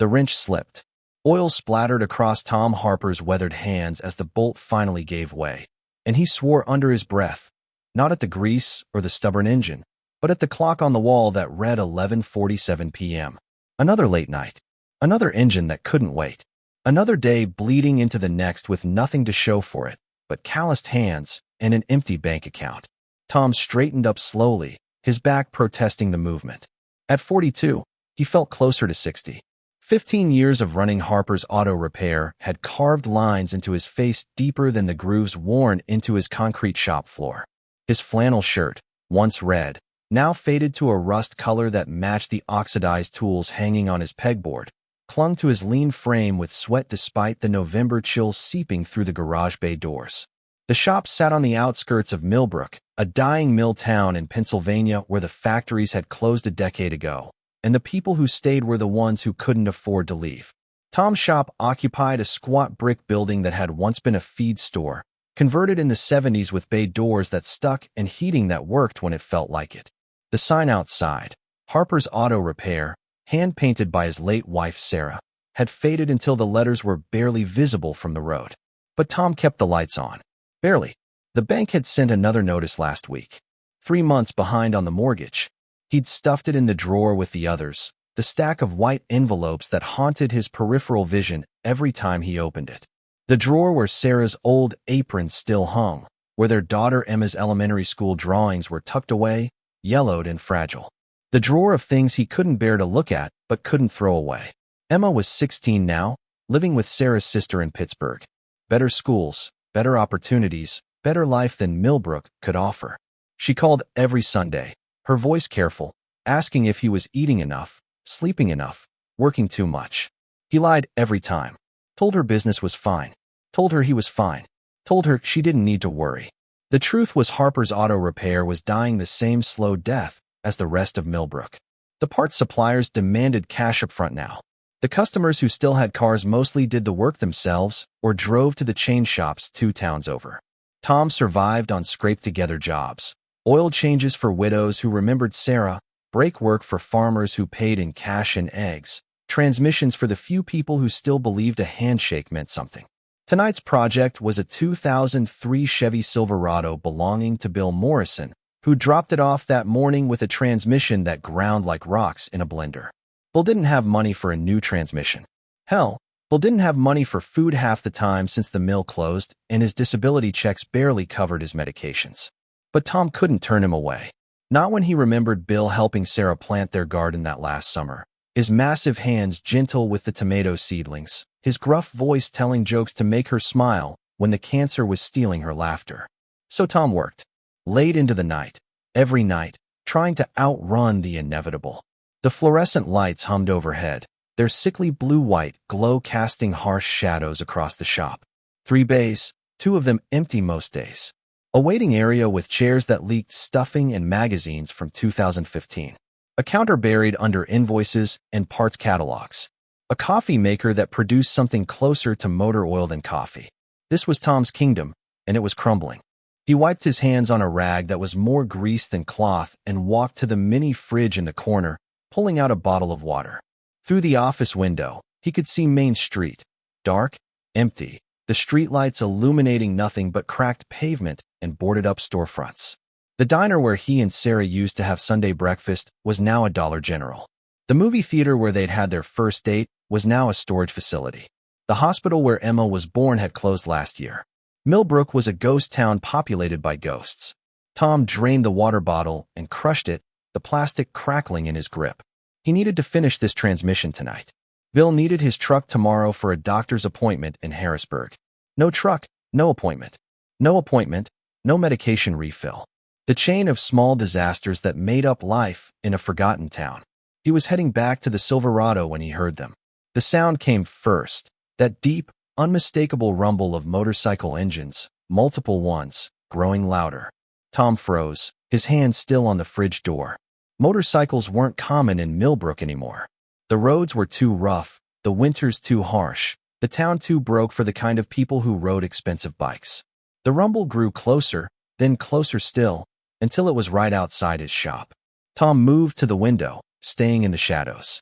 The wrench slipped. Oil splattered across Tom Harper's weathered hands as the bolt finally gave way, and he swore under his breath, not at the grease or the stubborn engine, but at the clock on the wall that read 11:47 p.m. Another late night. Another engine that couldn't wait. Another day bleeding into the next with nothing to show for it but calloused hands and an empty bank account. Tom straightened up slowly, his back protesting the movement. At 42, he felt closer to 60. 15 years of running Harper's Auto Repair had carved lines into his face deeper than the grooves worn into his concrete shop floor. His flannel shirt, once red, now faded to a rust color that matched the oxidized tools hanging on his pegboard, clung to his lean frame with sweat despite the November chill seeping through the garage bay doors. The shop sat on the outskirts of Millbrook, a dying mill town in Pennsylvania where the factories had closed a decade ago, and the people who stayed were the ones who couldn't afford to leave. Tom's shop occupied a squat brick building that had once been a feed store, converted in the 70s with bay doors that stuck and heating that worked when it felt like it. The sign outside, Harper's Auto Repair, hand-painted by his late wife Sarah, had faded until the letters were barely visible from the road. But Tom kept the lights on. Barely. The bank had sent another notice last week. 3 months behind on the mortgage. He'd stuffed it in the drawer with the others, the stack of white envelopes that haunted his peripheral vision every time he opened it. The drawer where Sarah's old apron still hung, where their daughter Emma's elementary school drawings were tucked away, yellowed and fragile. The drawer of things he couldn't bear to look at but couldn't throw away. Emma was 16 now, living with Sarah's sister in Pittsburgh. Better schools, better opportunities, better life than Millbrook could offer. She called every Sunday, her voice careful, asking if he was eating enough, sleeping enough, working too much. He lied every time. Told her business was fine. Told her he was fine. Told her she didn't need to worry. The truth was Harper's Auto Repair was dying the same slow death as the rest of Millbrook. The parts suppliers demanded cash up front now. The customers who still had cars mostly did the work themselves or drove to the chain shops 2 towns over. Tom survived on scraped-together jobs. Oil changes for widows who remembered Sarah, brake work for farmers who paid in cash and eggs, transmissions for the few people who still believed a handshake meant something. Tonight's project was a 2003 Chevy Silverado belonging to Bill Morrison, who dropped it off that morning with a transmission that ground like rocks in a blender. Bill didn't have money for a new transmission. Hell, Bill didn't have money for food half the time since the mill closed, and his disability checks barely covered his medications. But Tom couldn't turn him away. Not when he remembered Bill helping Sarah plant their garden that last summer, his massive hands gentle with the tomato seedlings, his gruff voice telling jokes to make her smile when the cancer was stealing her laughter. So Tom worked, late into the night, every night, trying to outrun the inevitable. The fluorescent lights hummed overhead, their sickly blue-white glow casting harsh shadows across the shop. 3 bays, 2 of them empty most days. A waiting area with chairs that leaked stuffing and magazines from 2015. A counter buried under invoices and parts catalogs. A coffee maker that produced something closer to motor oil than coffee. This was Tom's kingdom, and it was crumbling. He wiped his hands on a rag that was more grease than cloth and walked to the mini fridge in the corner, pulling out a bottle of water. Through the office window, he could see Main Street, dark, empty, the streetlights illuminating nothing but cracked pavement and boarded-up storefronts. The diner where he and Sarah used to have Sunday breakfast was now a Dollar General. The movie theater where they'd had their first date was now a storage facility. The hospital where Emma was born had closed last year. Millbrook was a ghost town populated by ghosts. Tom drained the water bottle and crushed it, the plastic crackling in his grip. He needed to finish this transmission tonight. Bill needed his truck tomorrow for a doctor's appointment in Harrisburg. No truck, no appointment. No appointment, no medication refill. The chain of small disasters that made up life in a forgotten town. He was heading back to the Silverado when he heard them. The sound came first, that deep, unmistakable rumble of motorcycle engines, multiple ones, growing louder. Tom froze, his hand still on the fridge door. Motorcycles weren't common in Millbrook anymore. The roads were too rough, the winters too harsh, the town too broke for the kind of people who rode expensive bikes. The rumble grew closer, then closer still, until it was right outside his shop. Tom moved to the window, staying in the shadows.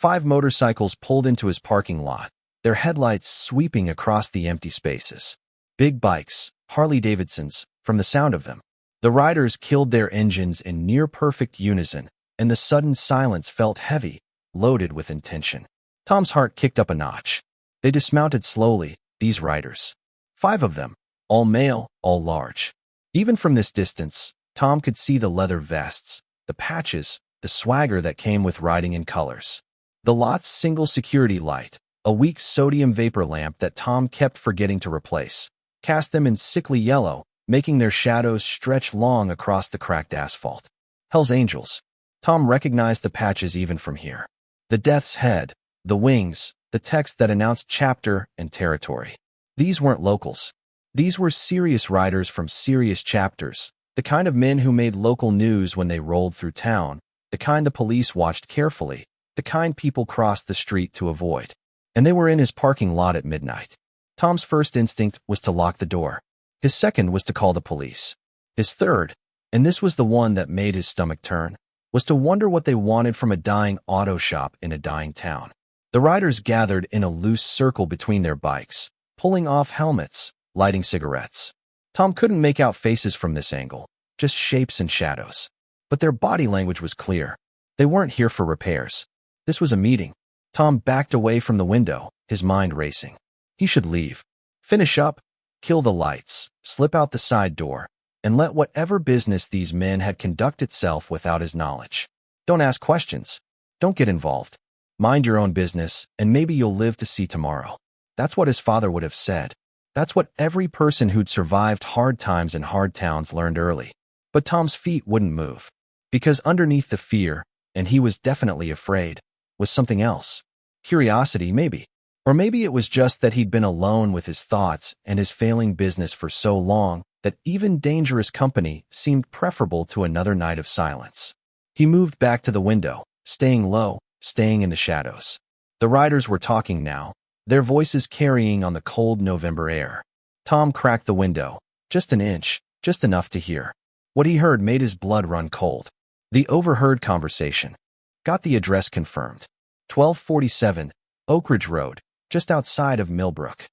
5 motorcycles pulled into his parking lot, their headlights sweeping across the empty spaces. Big bikes, Harley-Davidsons, from the sound of them. The riders killed their engines in near-perfect unison, and the sudden silence felt heavy, loaded with intention. Tom's heart kicked up a notch. They dismounted slowly, these riders. 5 of them, all male, all large. Even from this distance, Tom could see the leather vests, the patches, the swagger that came with riding in colors. The lot's single security light, a weak sodium vapor lamp that Tom kept forgetting to replace, cast them in sickly yellow, making their shadows stretch long across the cracked asphalt. Hell's Angels. Tom recognized the patches even from here. The Death's Head, the wings, the text that announced chapter and territory. These weren't locals. These were serious riders from serious chapters, the kind of men who made local news when they rolled through town, the kind the police watched carefully, the kind people crossed the street to avoid. And they were in his parking lot at midnight. Tom's first instinct was to lock the door. His second was to call the police. His third, and this was the one that made his stomach turn, was to wonder what they wanted from a dying auto shop in a dying town. The riders gathered in a loose circle between their bikes, pulling off helmets, lighting cigarettes. Tom couldn't make out faces from this angle, just shapes and shadows. But their body language was clear. They weren't here for repairs. This was a meeting. Tom backed away from the window, his mind racing. He should leave. Finish up, kill the lights, slip out the side door, and let whatever business these men had conduct itself without his knowledge. Don't ask questions. Don't get involved. Mind your own business, and maybe you'll live to see tomorrow. That's what his father would have said. That's what every person who'd survived hard times in hard towns learned early. But Tom's feet wouldn't move. Because underneath the fear, and he was definitely afraid, was something else. Curiosity, maybe. Or maybe it was just that he'd been alone with his thoughts and his failing business for so long that even dangerous company seemed preferable to another night of silence. He moved back to the window, staying low, staying in the shadows. The riders were talking now, their voices carrying on the cold November air. Tom cracked the window, just an inch, just enough to hear. What he heard made his blood run cold. The overheard conversation. Got the address confirmed. 1247, Oak Ridge Road, just outside of Millbrook.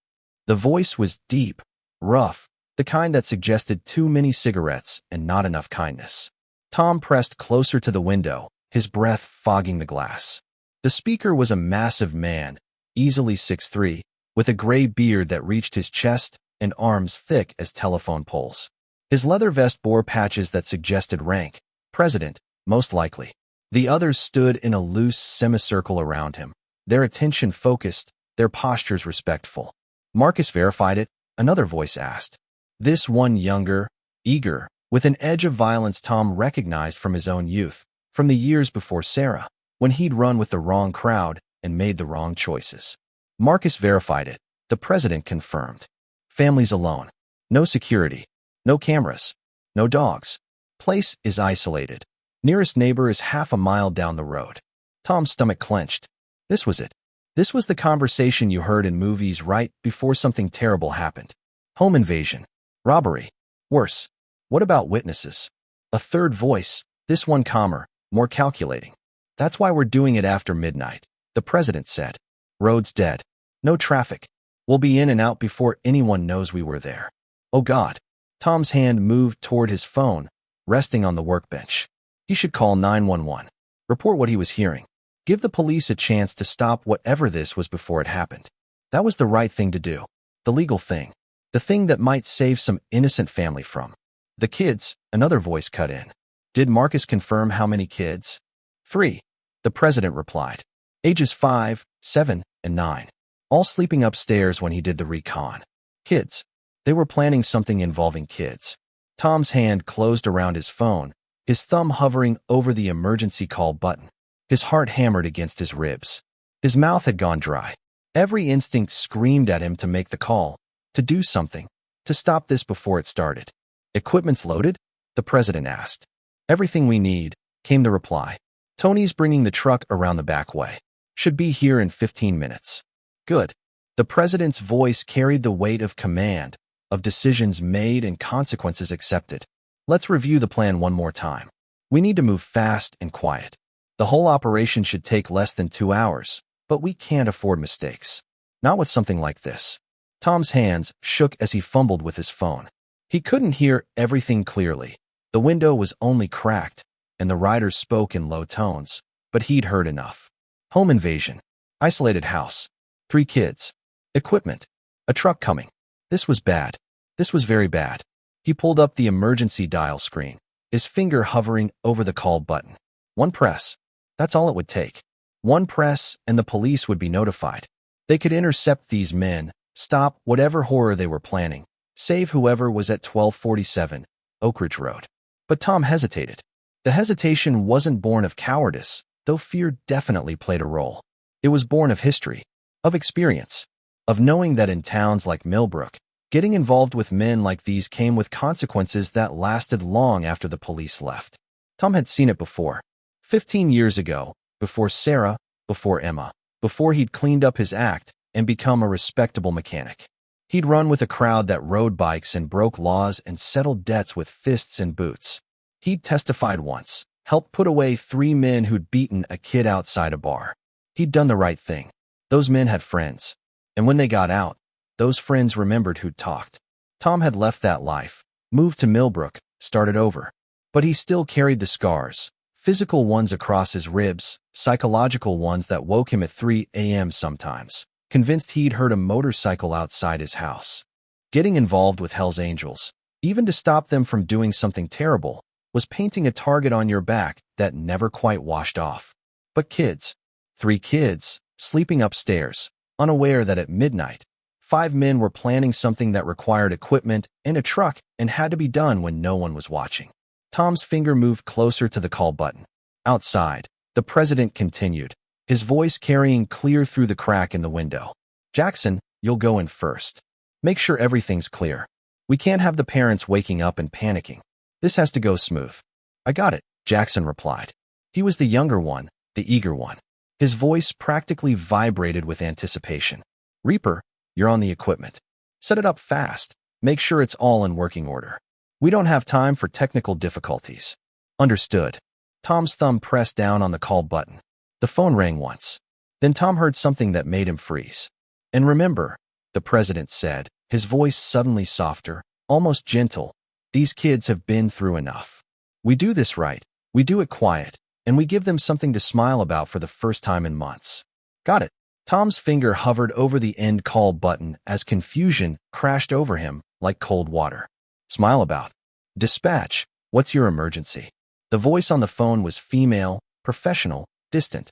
The voice was deep, rough, the kind that suggested too many cigarettes and not enough kindness. Tom pressed closer to the window, his breath fogging the glass. The speaker was a massive man, easily 6'3", with a gray beard that reached his chest and arms thick as telephone poles. His leather vest bore patches that suggested rank, president, most likely. The others stood in a loose semicircle around him, their attention focused, their postures respectful. Marcus verified it, another voice asked. This one younger, eager, with an edge of violence Tom recognized from his own youth, from the years before Sarah, when he'd run with the wrong crowd and made the wrong choices. Marcus verified it, the president confirmed. Families alone. No security. No cameras. No dogs. Place is isolated. Nearest neighbor is half a mile down the road. Tom's stomach clenched. This was it. This was the conversation you heard in movies right before something terrible happened. Home invasion. Robbery. Worse. What about witnesses? A third voice, this one calmer, more calculating. That's why we're doing it after midnight, the president said. Roads dead. No traffic. We'll be in and out before anyone knows we were there. Oh God. Tom's hand moved toward his phone, resting on the workbench. He should call 911. Report what he was hearing. Give the police a chance to stop whatever this was before it happened. That was the right thing to do. The legal thing. The thing that might save some innocent family from. The kids, another voice cut in. Did Marcus confirm how many kids? 3. The president replied. Ages 5, 7, and 9. All sleeping upstairs when he did the recon. Kids. They were planning something involving kids. Tom's hand closed around his phone, his thumb hovering over the emergency call button. His heart hammered against his ribs. His mouth had gone dry. Every instinct screamed at him to make the call, to do something, to stop this before it started. Equipment's loaded? The president asked. Everything we need, came the reply. Tony's bringing the truck around the back way. Should be here in 15 minutes. Good. The president's voice carried the weight of command, of decisions made and consequences accepted. Let's review the plan one more time. We need to move fast and quiet. The whole operation should take less than 2 hours, but we can't afford mistakes. Not with something like this. Tom's hands shook as he fumbled with his phone. He couldn't hear everything clearly. The window was only cracked, and the riders spoke in low tones, but he'd heard enough. Home invasion. Isolated house. 3 kids. Equipment. A truck coming. This was bad. This was very bad. He pulled up the emergency dial screen, his finger hovering over the call button. One press. That's all it would take. One press, and the police would be notified. They could intercept these men, stop whatever horror they were planning, save whoever was at 1247 Oak Ridge Road. But Tom hesitated. The hesitation wasn't born of cowardice, though fear definitely played a role. It was born of history, of experience, of knowing that in towns like Millbrook, getting involved with men like these came with consequences that lasted long after the police left. Tom had seen it before. 15 years ago, before Sarah, before Emma, before he'd cleaned up his act and become a respectable mechanic. He'd run with a crowd that rode bikes and broke laws and settled debts with fists and boots. He'd testified once, helped put away 3 men who'd beaten a kid outside a bar. He'd done the right thing. Those men had friends. And when they got out, those friends remembered who'd talked. Tom had left that life, moved to Millbrook, started over. But he still carried the scars, physical ones across his ribs, psychological ones that woke him at 3 a.m. sometimes, convinced he'd heard a motorcycle outside his house. Getting involved with Hell's Angels, even to stop them from doing something terrible, was painting a target on your back that never quite washed off. But kids, 3 kids, sleeping upstairs, unaware that at midnight, 5 men were planning something that required equipment and a truck and had to be done when no one was watching. Tom's finger moved closer to the call button. Outside, the president continued, his voice carrying clear through the crack in the window. Jackson, you'll go in first. Make sure everything's clear. We can't have the parents waking up and panicking. This has to go smooth. I got it, Jackson replied. He was the younger one, the eager one. His voice practically vibrated with anticipation. Reaper, you're on the equipment. Set it up fast. Make sure it's all in working order. We don't have time for technical difficulties. Understood. Tom's thumb pressed down on the call button. The phone rang once. Then Tom heard something that made him freeze. And remember, the president said, his voice suddenly softer, almost gentle, these kids have been through enough. We do this right, we do it quiet, and we give them something to smile about for the first time in months. Got it. Tom's finger hovered over the end call button as confusion crashed over him like cold water. Smile about. Dispatch, what's your emergency? The voice on the phone was female, professional, distant.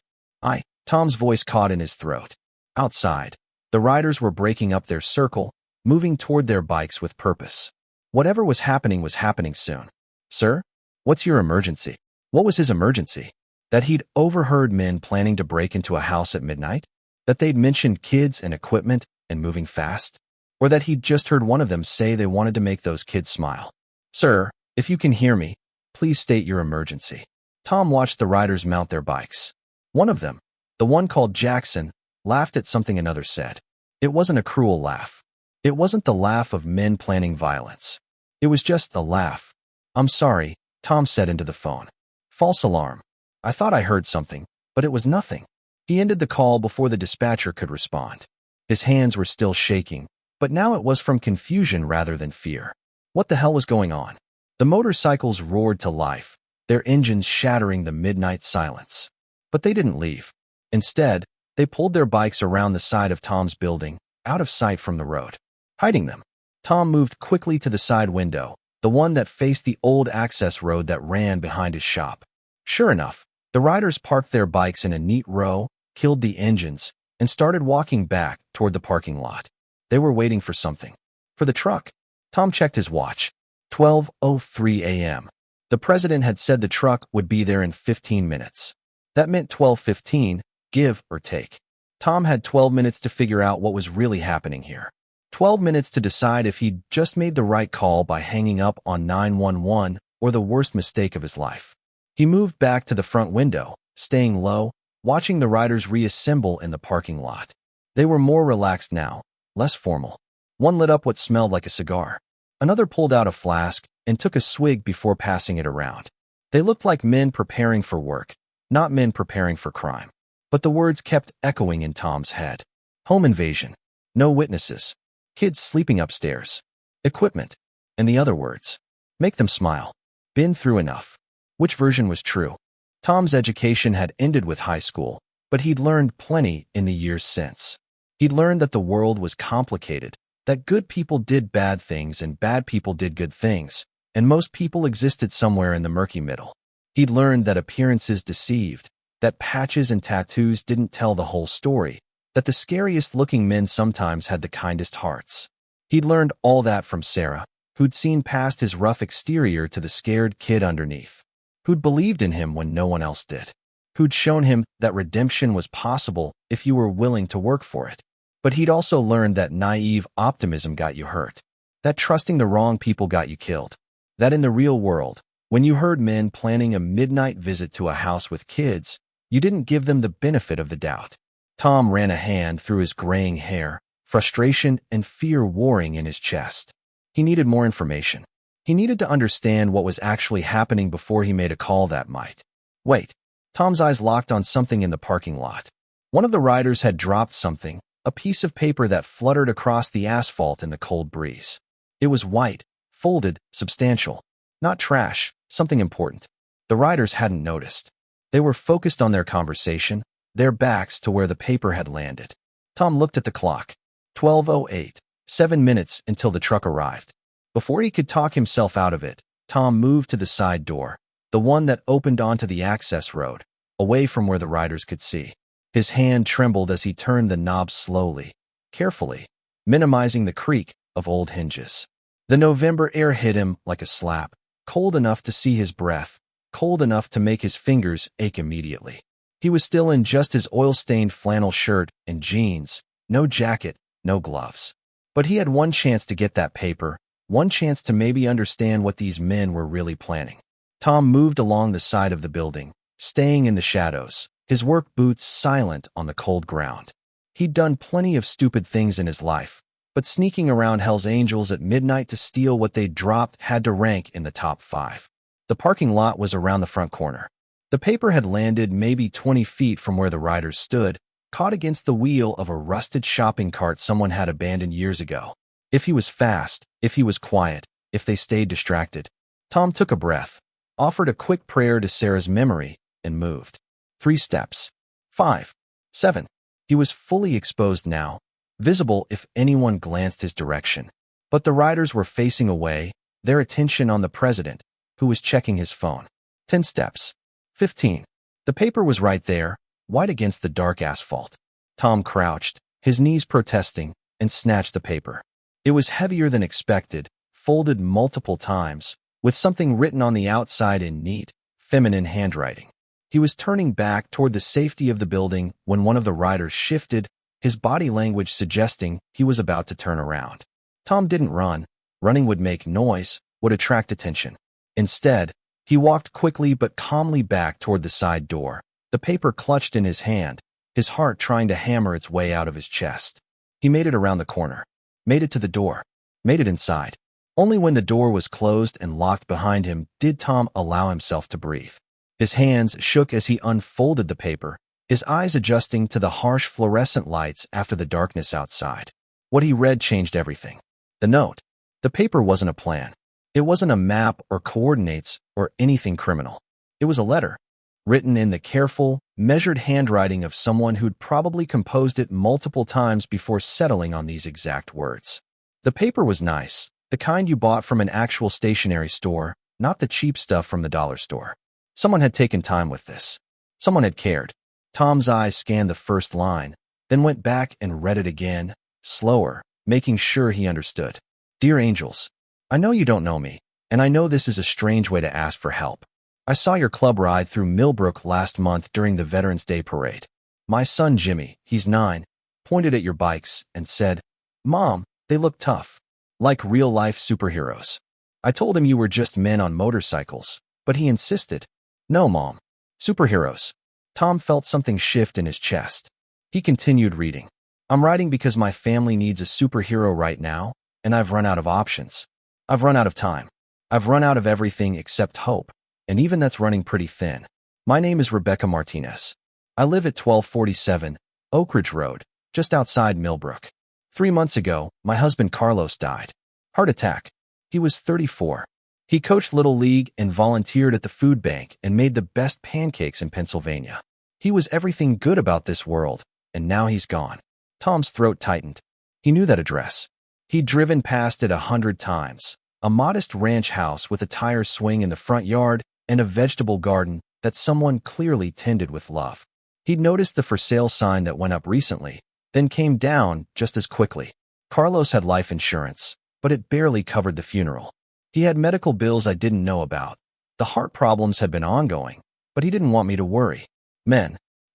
Tom's voice caught in his throat. Outside, the riders were breaking up their circle, moving toward their bikes with purpose. Whatever was happening soon. Sir, what's your emergency? What was his emergency? That he'd overheard men planning to break into a house at midnight? That they'd mentioned kids and equipment and moving fast? Or that he'd just heard one of them say they wanted to make those kids smile? Sir, if you can hear me, please state your emergency. Tom watched the riders mount their bikes. One of them, the one called Jackson, laughed at something another said. It wasn't a cruel laugh. It wasn't the laugh of men planning violence. It was just a laugh. I'm sorry, Tom said into the phone. False alarm. I thought I heard something, but it was nothing. He ended the call before the dispatcher could respond. His hands were still shaking, but now it was from confusion rather than fear. What the hell was going on? The motorcycles roared to life, their engines shattering the midnight silence. But they didn't leave. Instead, they pulled their bikes around the side of Tom's building, out of sight from the road, hiding them. Tom moved quickly to the side window, the one that faced the old access road that ran behind his shop. Sure enough, the riders parked their bikes in a neat row, killed the engines, and started walking back toward the parking lot. They were waiting for something. For the truck. Tom checked his watch. 12:03 a.m. The president had said the truck would be there in 15 minutes. That meant 12:15, give or take. Tom had 12 minutes to figure out what was really happening here. 12 minutes to decide if he'd just made the right call by hanging up on 911 or the worst mistake of his life. He moved back to the front window, staying low, watching the riders reassemble in the parking lot. They were more relaxed now, less formal. One lit up what smelled like a cigar. Another pulled out a flask and took a swig before passing it around. They looked like men preparing for work, not men preparing for crime. But the words kept echoing in Tom's head. Home invasion. No witnesses. Kids sleeping upstairs. Equipment. And the other words. Make them smile. Been through enough. Which version was true? Tom's education had ended with high school, but he'd learned plenty in the years since. He'd learned that the world was complicated, that good people did bad things and bad people did good things, and most people existed somewhere in the murky middle. He'd learned that appearances deceived, that patches and tattoos didn't tell the whole story, that the scariest-looking men sometimes had the kindest hearts. He'd learned all that from Sarah, who'd seen past his rough exterior to the scared kid underneath, who'd believed in him when no one else did, who'd shown him that redemption was possible if you were willing to work for it. But he'd also learned that naive optimism got you hurt, that trusting the wrong people got you killed, that in the real world, when you heard men planning a midnight visit to a house with kids, you didn't give them the benefit of the doubt. Tom ran a hand through his graying hair, frustration and fear warring in his chest. He needed more information. He needed to understand what was actually happening before he made a call that might. Wait. Tom's eyes locked on something in the parking lot. One of the riders had dropped something, a piece of paper that fluttered across the asphalt in the cold breeze. It was white, folded, substantial. Not trash, something important. The riders hadn't noticed. They were focused on their conversation, their backs to where the paper had landed. Tom looked at the clock. 12:08. 7 minutes until the truck arrived. Before he could talk himself out of it, Tom moved to the side door, the one that opened onto the access road, away from where the riders could see. His hand trembled as he turned the knob slowly, carefully, minimizing the creak of old hinges. The November air hit him like a slap, cold enough to see his breath, cold enough to make his fingers ache immediately. He was still in just his oil-stained flannel shirt and jeans, no jacket, no gloves. But he had one chance to get that paper, one chance to maybe understand what these men were really planning. Tom moved along the side of the building, staying in the shadows, his work boots silent on the cold ground. He'd done plenty of stupid things in his life, but sneaking around Hell's Angels at midnight to steal what they'd dropped had to rank in the top 5. The parking lot was around the front corner. The paper had landed maybe 20 feet from where the riders stood, caught against the wheel of a rusted shopping cart someone had abandoned years ago. If he was fast, if he was quiet, if they stayed distracted. Tom took a breath, offered a quick prayer to Sarah's memory, and moved. 3 steps. 5. 7. He was fully exposed now, visible if anyone glanced his direction. But the riders were facing away, their attention on the president, who was checking his phone. 10 steps. 15. The paper was right there, white against the dark asphalt. Tom crouched, his knees protesting, and snatched the paper. It was heavier than expected, folded multiple times, with something written on the outside in neat, feminine handwriting. He was turning back toward the safety of the building when one of the riders shifted, his body language suggesting he was about to turn around. Tom didn't run. Running would make noise, would attract attention. Instead, he walked quickly but calmly back toward the side door, the paper clutched in his hand, his heart trying to hammer its way out of his chest. He made it around the corner, made it to the door, made it inside. Only when the door was closed and locked behind him did Tom allow himself to breathe. His hands shook as he unfolded the paper, his eyes adjusting to the harsh fluorescent lights after the darkness outside. What he read changed everything. The note. The paper wasn't a plan. It wasn't a map or coordinates or anything criminal. It was a letter, written in the careful, measured handwriting of someone who'd probably composed it multiple times before settling on these exact words. The paper was nice, the kind you bought from an actual stationery store, not the cheap stuff from the dollar store. Someone had taken time with this. Someone had cared. Tom's eyes scanned the first line, then went back and read it again, slower, making sure he understood. Dear Angels, I know you don't know me, and I know this is a strange way to ask for help. I saw your club ride through Millbrook last month during the Veterans Day parade. My son Jimmy, he's 9, pointed at your bikes and said, "Mom, they look tough. Like real-life superheroes." I told him you were just men on motorcycles, but he insisted. No, Mom. Superheroes. Tom felt something shift in his chest. He continued reading. I'm writing because my family needs a superhero right now, and I've run out of options. I've run out of time. I've run out of everything except hope, and even that's running pretty thin. My name is Rebecca Martinez. I live at 1247 Oak Ridge Road, just outside Millbrook. 3 months ago, my husband Carlos died. Heart attack. He was 34. He coached Little League and volunteered at the food bank and made the best pancakes in Pennsylvania. He was everything good about this world, and now he's gone. Tom's throat tightened. He knew that address. He'd driven past it 100 times. A modest ranch house with a tire swing in the front yard and a vegetable garden that someone clearly tended with love. He'd noticed the for sale sign that went up recently, then came down just as quickly. Carlos had life insurance, but it barely covered the funeral. He had medical bills I didn't know about. The heart problems had been ongoing, but he didn't want me to worry.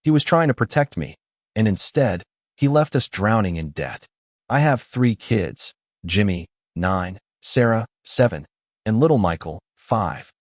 He was trying to protect me, and instead, he left us drowning in debt. I have 3 kids, Jimmy, 9, Sarah, 7, and little Michael, 5.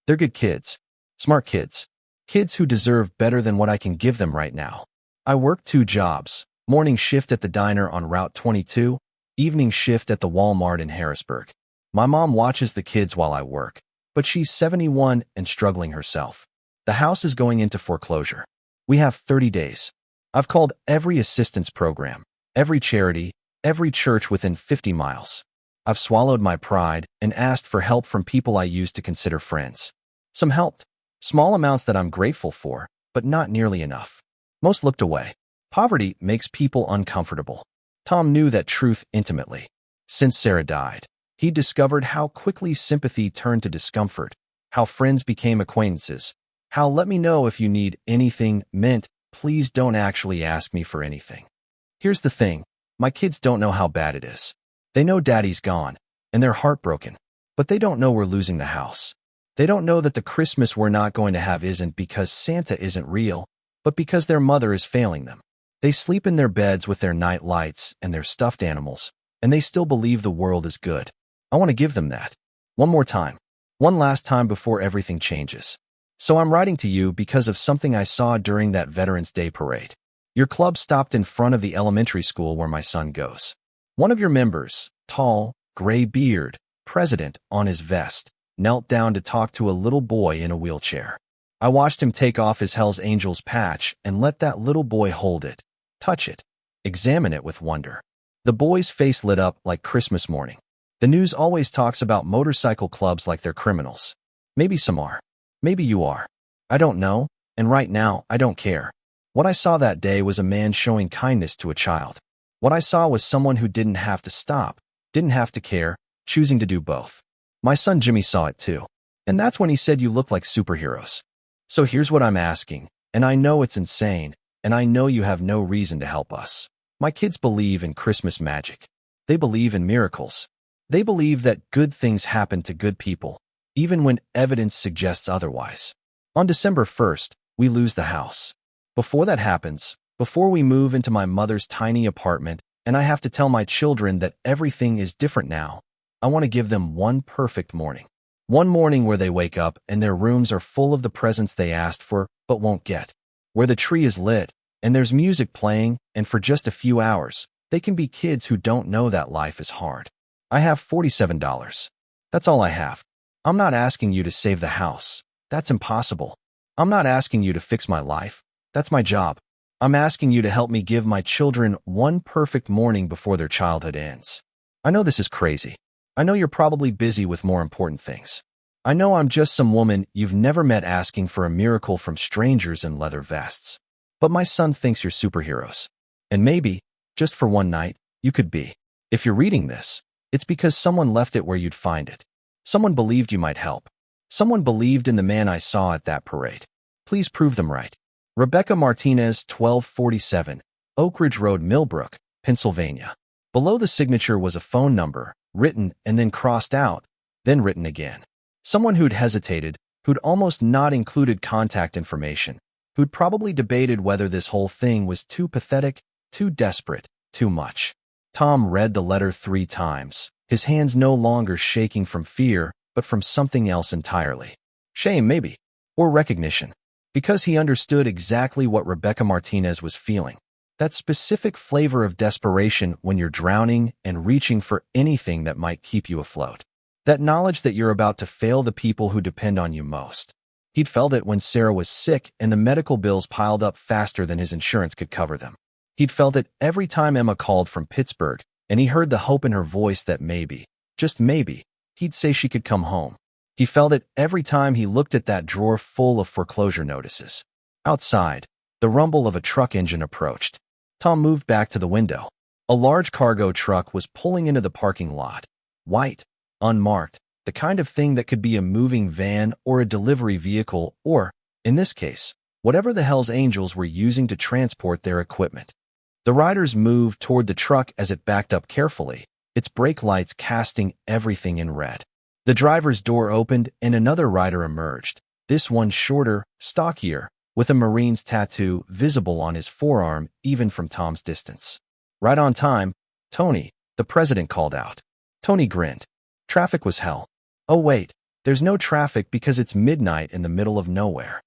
They're good kids, smart kids, kids who deserve better than what I can give them right now. I work 2 jobs, morning shift at the diner on Route 22, evening shift at the Walmart in Harrisburg. My mom watches the kids while I work, but she's 71 and struggling herself. The house is going into foreclosure. We have 30 days. I've called every assistance program, every charity, every church within 50 miles. I've swallowed my pride and asked for help from people I used to consider friends. Some helped, small amounts that I'm grateful for, but not nearly enough. Most looked away. Poverty makes people uncomfortable. Tom knew that truth intimately. Since Sarah died, he discovered how quickly sympathy turned to discomfort, how friends became acquaintances, how let me know if you need anything meant please don't actually ask me for anything. Here's the thing, my kids don't know how bad it is. They know daddy's gone, and they're heartbroken, but they don't know we're losing the house. They don't know that the Christmas we're not going to have isn't because Santa isn't real, but because their mother is failing them. They sleep in their beds with their night lights and their stuffed animals, and they still believe the world is good. I want to give them that. One more time. One last time before everything changes. So I'm writing to you because of something I saw during that Veterans Day parade. Your club stopped in front of the elementary school where my son goes. One of your members, tall, gray beard, president on his vest, knelt down to talk to a little boy in a wheelchair. I watched him take off his Hell's Angels patch and let that little boy hold it, touch it, examine it with wonder. The boy's face lit up like Christmas morning. The news always talks about motorcycle clubs like they're criminals. Maybe some are. Maybe you are. I don't know, and right now, I don't care. What I saw that day was a man showing kindness to a child. What I saw was someone who didn't have to stop, didn't have to care, choosing to do both. My son Jimmy saw it too. And that's when he said you look like superheroes. So here's what I'm asking, and I know it's insane, and I know you have no reason to help us. My kids believe in Christmas magic. They believe in miracles. They believe that good things happen to good people, even when evidence suggests otherwise. On December 1st, we lose the house. Before that happens, before we move into my mother's tiny apartment and I have to tell my children that everything is different now, I want to give them one perfect morning. One morning where they wake up and their rooms are full of the presents they asked for but won't get. Where the tree is lit and there's music playing, and for just a few hours, they can be kids who don't know that life is hard. I have $47. That's all I have. I'm not asking you to save the house. That's impossible. I'm not asking you to fix my life. That's my job. I'm asking you to help me give my children one perfect morning before their childhood ends. I know this is crazy. I know you're probably busy with more important things. I know I'm just some woman you've never met asking for a miracle from strangers in leather vests. But my son thinks you're superheroes. And maybe, just for one night, you could be. If you're reading this, it's because someone left it where you'd find it. Someone believed you might help. Someone believed in the man I saw at that parade. Please prove them right. Rebecca Martinez, 1247, Oak Ridge Road, Millbrook, Pennsylvania. Below the signature was a phone number, written and then crossed out, then written again. Someone who'd hesitated, who'd almost not included contact information, who'd probably debated whether this whole thing was too pathetic, too desperate, too much. Tom read the letter 3 times, his hands no longer shaking from fear, but from something else entirely. Shame, maybe, or recognition. Because he understood exactly what Rebecca Martinez was feeling. That specific flavor of desperation when you're drowning and reaching for anything that might keep you afloat. That knowledge that you're about to fail the people who depend on you most. He'd felt it when Sarah was sick and the medical bills piled up faster than his insurance could cover them. He'd felt it every time Emma called from Pittsburgh, and he heard the hope in her voice that maybe, just maybe, he'd say she could come home. He felt it every time he looked at that drawer full of foreclosure notices. Outside, the rumble of a truck engine approached. Tom moved back to the window. A large cargo truck was pulling into the parking lot. White, unmarked, the kind of thing that could be a moving van or a delivery vehicle or, in this case, whatever the Hells Angels were using to transport their equipment. The riders moved toward the truck as it backed up carefully, its brake lights casting everything in red. The driver's door opened and another rider emerged, this one shorter, stockier, with a Marine's tattoo visible on his forearm even from Tom's distance. Right on time, Tony, the president called out. Tony grinned. Traffic was hell. Oh wait, there's no traffic because it's midnight in the middle of nowhere.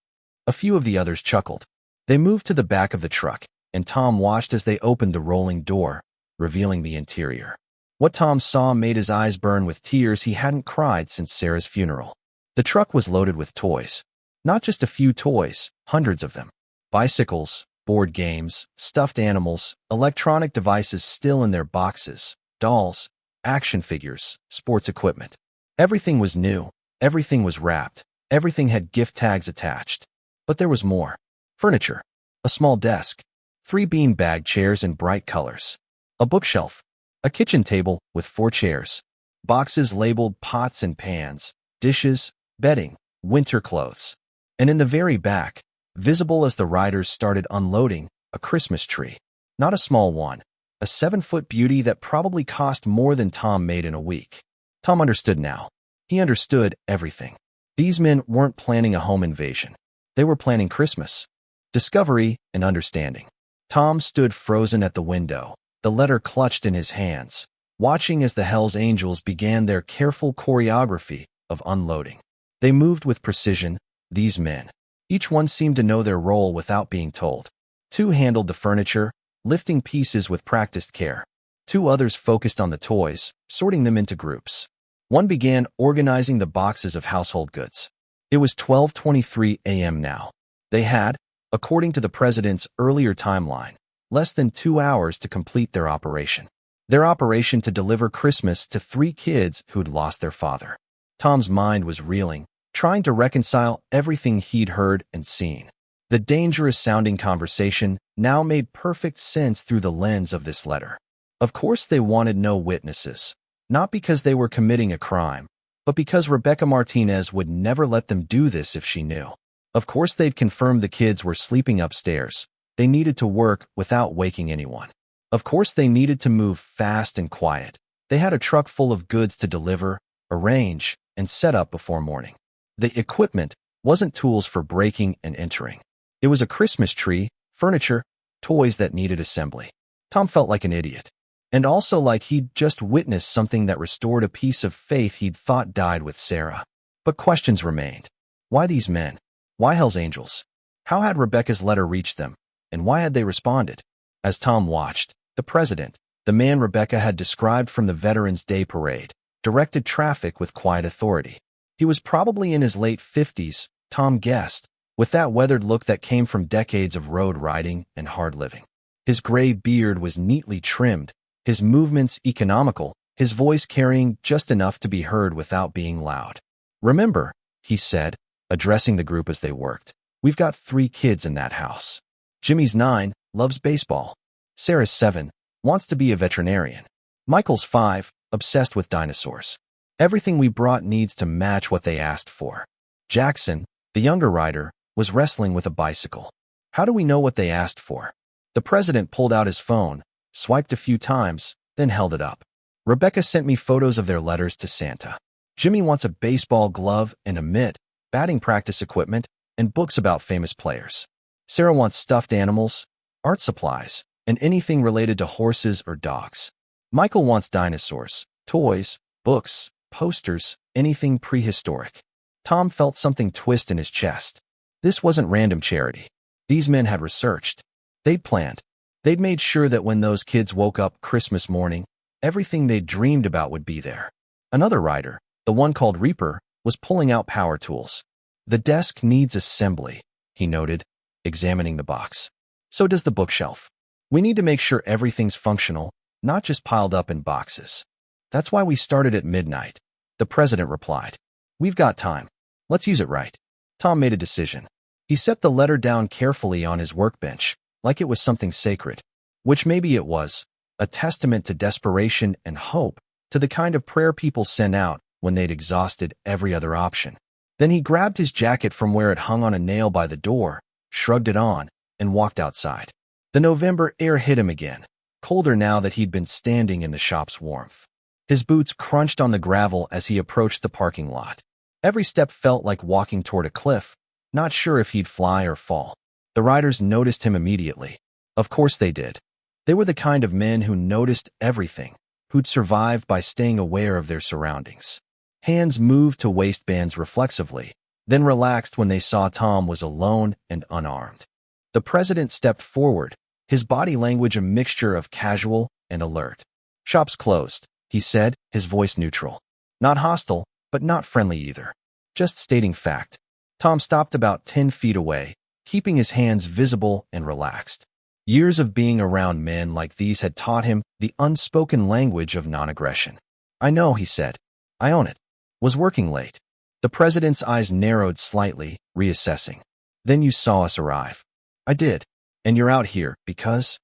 A few of the others chuckled. They moved to the back of the truck, and Tom watched as they opened the rolling door, revealing the interior. What Tom saw made his eyes burn with tears. He hadn't cried since Sarah's funeral. The truck was loaded with toys. Not just a few toys, hundreds of them. Bicycles, board games, stuffed animals, electronic devices still in their boxes, dolls, action figures, sports equipment. Everything was new, everything was wrapped, everything had gift tags attached. But there was more. Furniture, a small desk, 3 beanbag chairs in bright colors, a bookshelf, a kitchen table with 4 chairs, boxes labeled pots and pans, dishes, bedding, winter clothes. And in the very back, visible as the riders started unloading, a Christmas tree. Not a small one, a 7-foot beauty that probably cost more than Tom made in a week. Tom understood now. He understood everything. These men weren't planning a home invasion. They were planning Christmas, discovery, and understanding. Tom stood frozen at the window, the letter clutched in his hands, watching as the Hells Angels began their careful choreography of unloading. They moved with precision, these men. Each one seemed to know their role without being told. 2 handled the furniture, lifting pieces with practiced care. 2 others focused on the toys, sorting them into groups. 1 began organizing the boxes of household goods. It was 12:23 a.m. now. They had, according to the president's earlier timeline, less than 2 hours to complete their operation. Their operation to deliver Christmas to 3 kids who'd lost their father. Tom's mind was reeling, trying to reconcile everything he'd heard and seen. The dangerous-sounding conversation now made perfect sense through the lens of this letter. Of course they wanted no witnesses, not because they were committing a crime, but because Rebecca Martinez would never let them do this if she knew. Of course they'd confirmed the kids were sleeping upstairs. They needed to work without waking anyone. Of course they needed to move fast and quiet. They had a truck full of goods to deliver, arrange, and set up before morning. The equipment wasn't tools for breaking and entering. It was a Christmas tree, furniture, toys that needed assembly. Tom felt like an idiot. And also like he'd just witnessed something that restored a piece of faith he'd thought died with Sarah. But questions remained. Why these men? Why Hells Angels? How had Rebecca's letter reached them? And why had they responded? As Tom watched, the president, the man Rebecca had described from the Veterans Day parade, directed traffic with quiet authority. He was probably in his late 50s, Tom guessed, with that weathered look that came from decades of road riding and hard living. His gray beard was neatly trimmed, his movements economical, his voice carrying just enough to be heard without being loud. Remember, he said, addressing the group as they worked, we've got 3 kids in that house. Jimmy's 9, loves baseball. Sarah's 7, wants to be a veterinarian. Michael's 5, obsessed with dinosaurs. Everything we brought needs to match what they asked for. Jackson, the younger rider, was wrestling with a bicycle. How do we know what they asked for? The president pulled out his phone, swiped a few times, then held it up. Rebecca sent me photos of their letters to Santa. Jimmy wants a baseball glove and a mitt, batting practice equipment, and books about famous players. Sarah wants stuffed animals, art supplies, and anything related to horses or dogs. Michael wants dinosaurs, toys, books, posters, anything prehistoric. Tom felt something twist in his chest. This wasn't random charity. These men had researched. They'd planned. They'd made sure that when those kids woke up Christmas morning, everything they'd dreamed about would be there. Another rider, the one called Reaper, was pulling out power tools. The desk needs assembly, he noted, examining the box. So does the bookshelf. We need to make sure everything's functional, not just piled up in boxes. That's why we started at midnight, the president replied. We've got time. Let's use it right. Tom made a decision. He set the letter down carefully on his workbench, like it was something sacred, which maybe it was, a testament to desperation and hope, to the kind of prayer people sent out when they'd exhausted every other option. Then he grabbed his jacket from where it hung on a nail by the door, shrugged it on, and walked outside. The November air hit him again, colder now that he'd been standing in the shop's warmth. His boots crunched on the gravel as he approached the parking lot. Every step felt like walking toward a cliff, not sure if he'd fly or fall. The riders noticed him immediately. Of course they did. They were the kind of men who noticed everything, who'd survived by staying aware of their surroundings. Hands moved to waistbands reflexively, then relaxed when they saw Tom was alone and unarmed. The president stepped forward, his body language a mixture of casual and alert. Shop's closed, he said, his voice neutral. Not hostile, but not friendly either. Just stating fact. Tom stopped about 10 feet away, keeping his hands visible and relaxed. Years of being around men like these had taught him the unspoken language of non-aggression. I know, he said. I own it. Was working late. The president's eyes narrowed slightly, reassessing. Then you saw us arrive. I did. And you're out here because...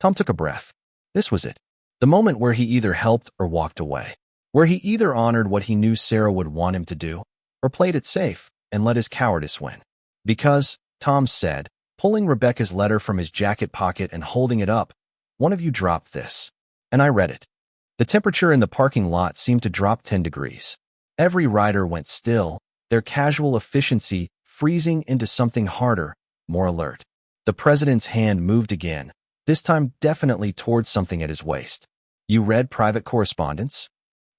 Tom took a breath. This was it. The moment where he either helped or walked away. Where he either honored what he knew Sarah would want him to do, or played it safe and let his cowardice win. Because, Tom said, pulling Rebecca's letter from his jacket pocket and holding it up, one of you dropped this. And I read it. The temperature in the parking lot seemed to drop 10 degrees. Every rider went still, their casual efficiency freezing into something harder, more alert. The president's hand moved again, this time definitely towards something at his waist. You read private correspondence?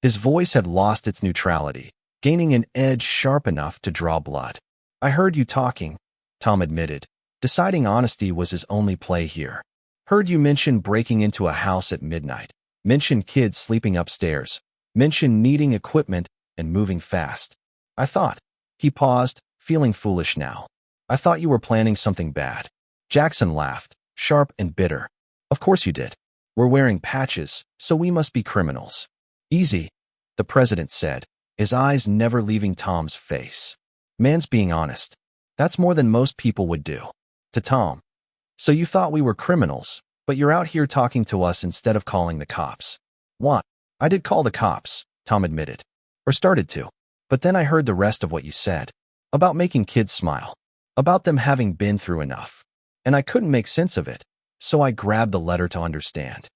His voice had lost its neutrality, gaining an edge sharp enough to draw blood. I heard you talking, Tom admitted, deciding honesty was his only play here. Heard you mention breaking into a house at midnight, mention kids sleeping upstairs, mention needing equipment and moving fast. I thought. He paused, feeling foolish now. I thought you were planning something bad. Jackson laughed, sharp and bitter. Of course you did. We're wearing patches, so we must be criminals. Easy, the president said, his eyes never leaving Tom's face. Man's being honest. That's more than most people would do. To Tom. So you thought we were criminals, but you're out here talking to us instead of calling the cops. What? I did call the cops, Tom admitted. Or started to. But then I heard the rest of what you said. About making kids smile. About them having been through enough. And I couldn't make sense of it, so I grabbed the letter to understand.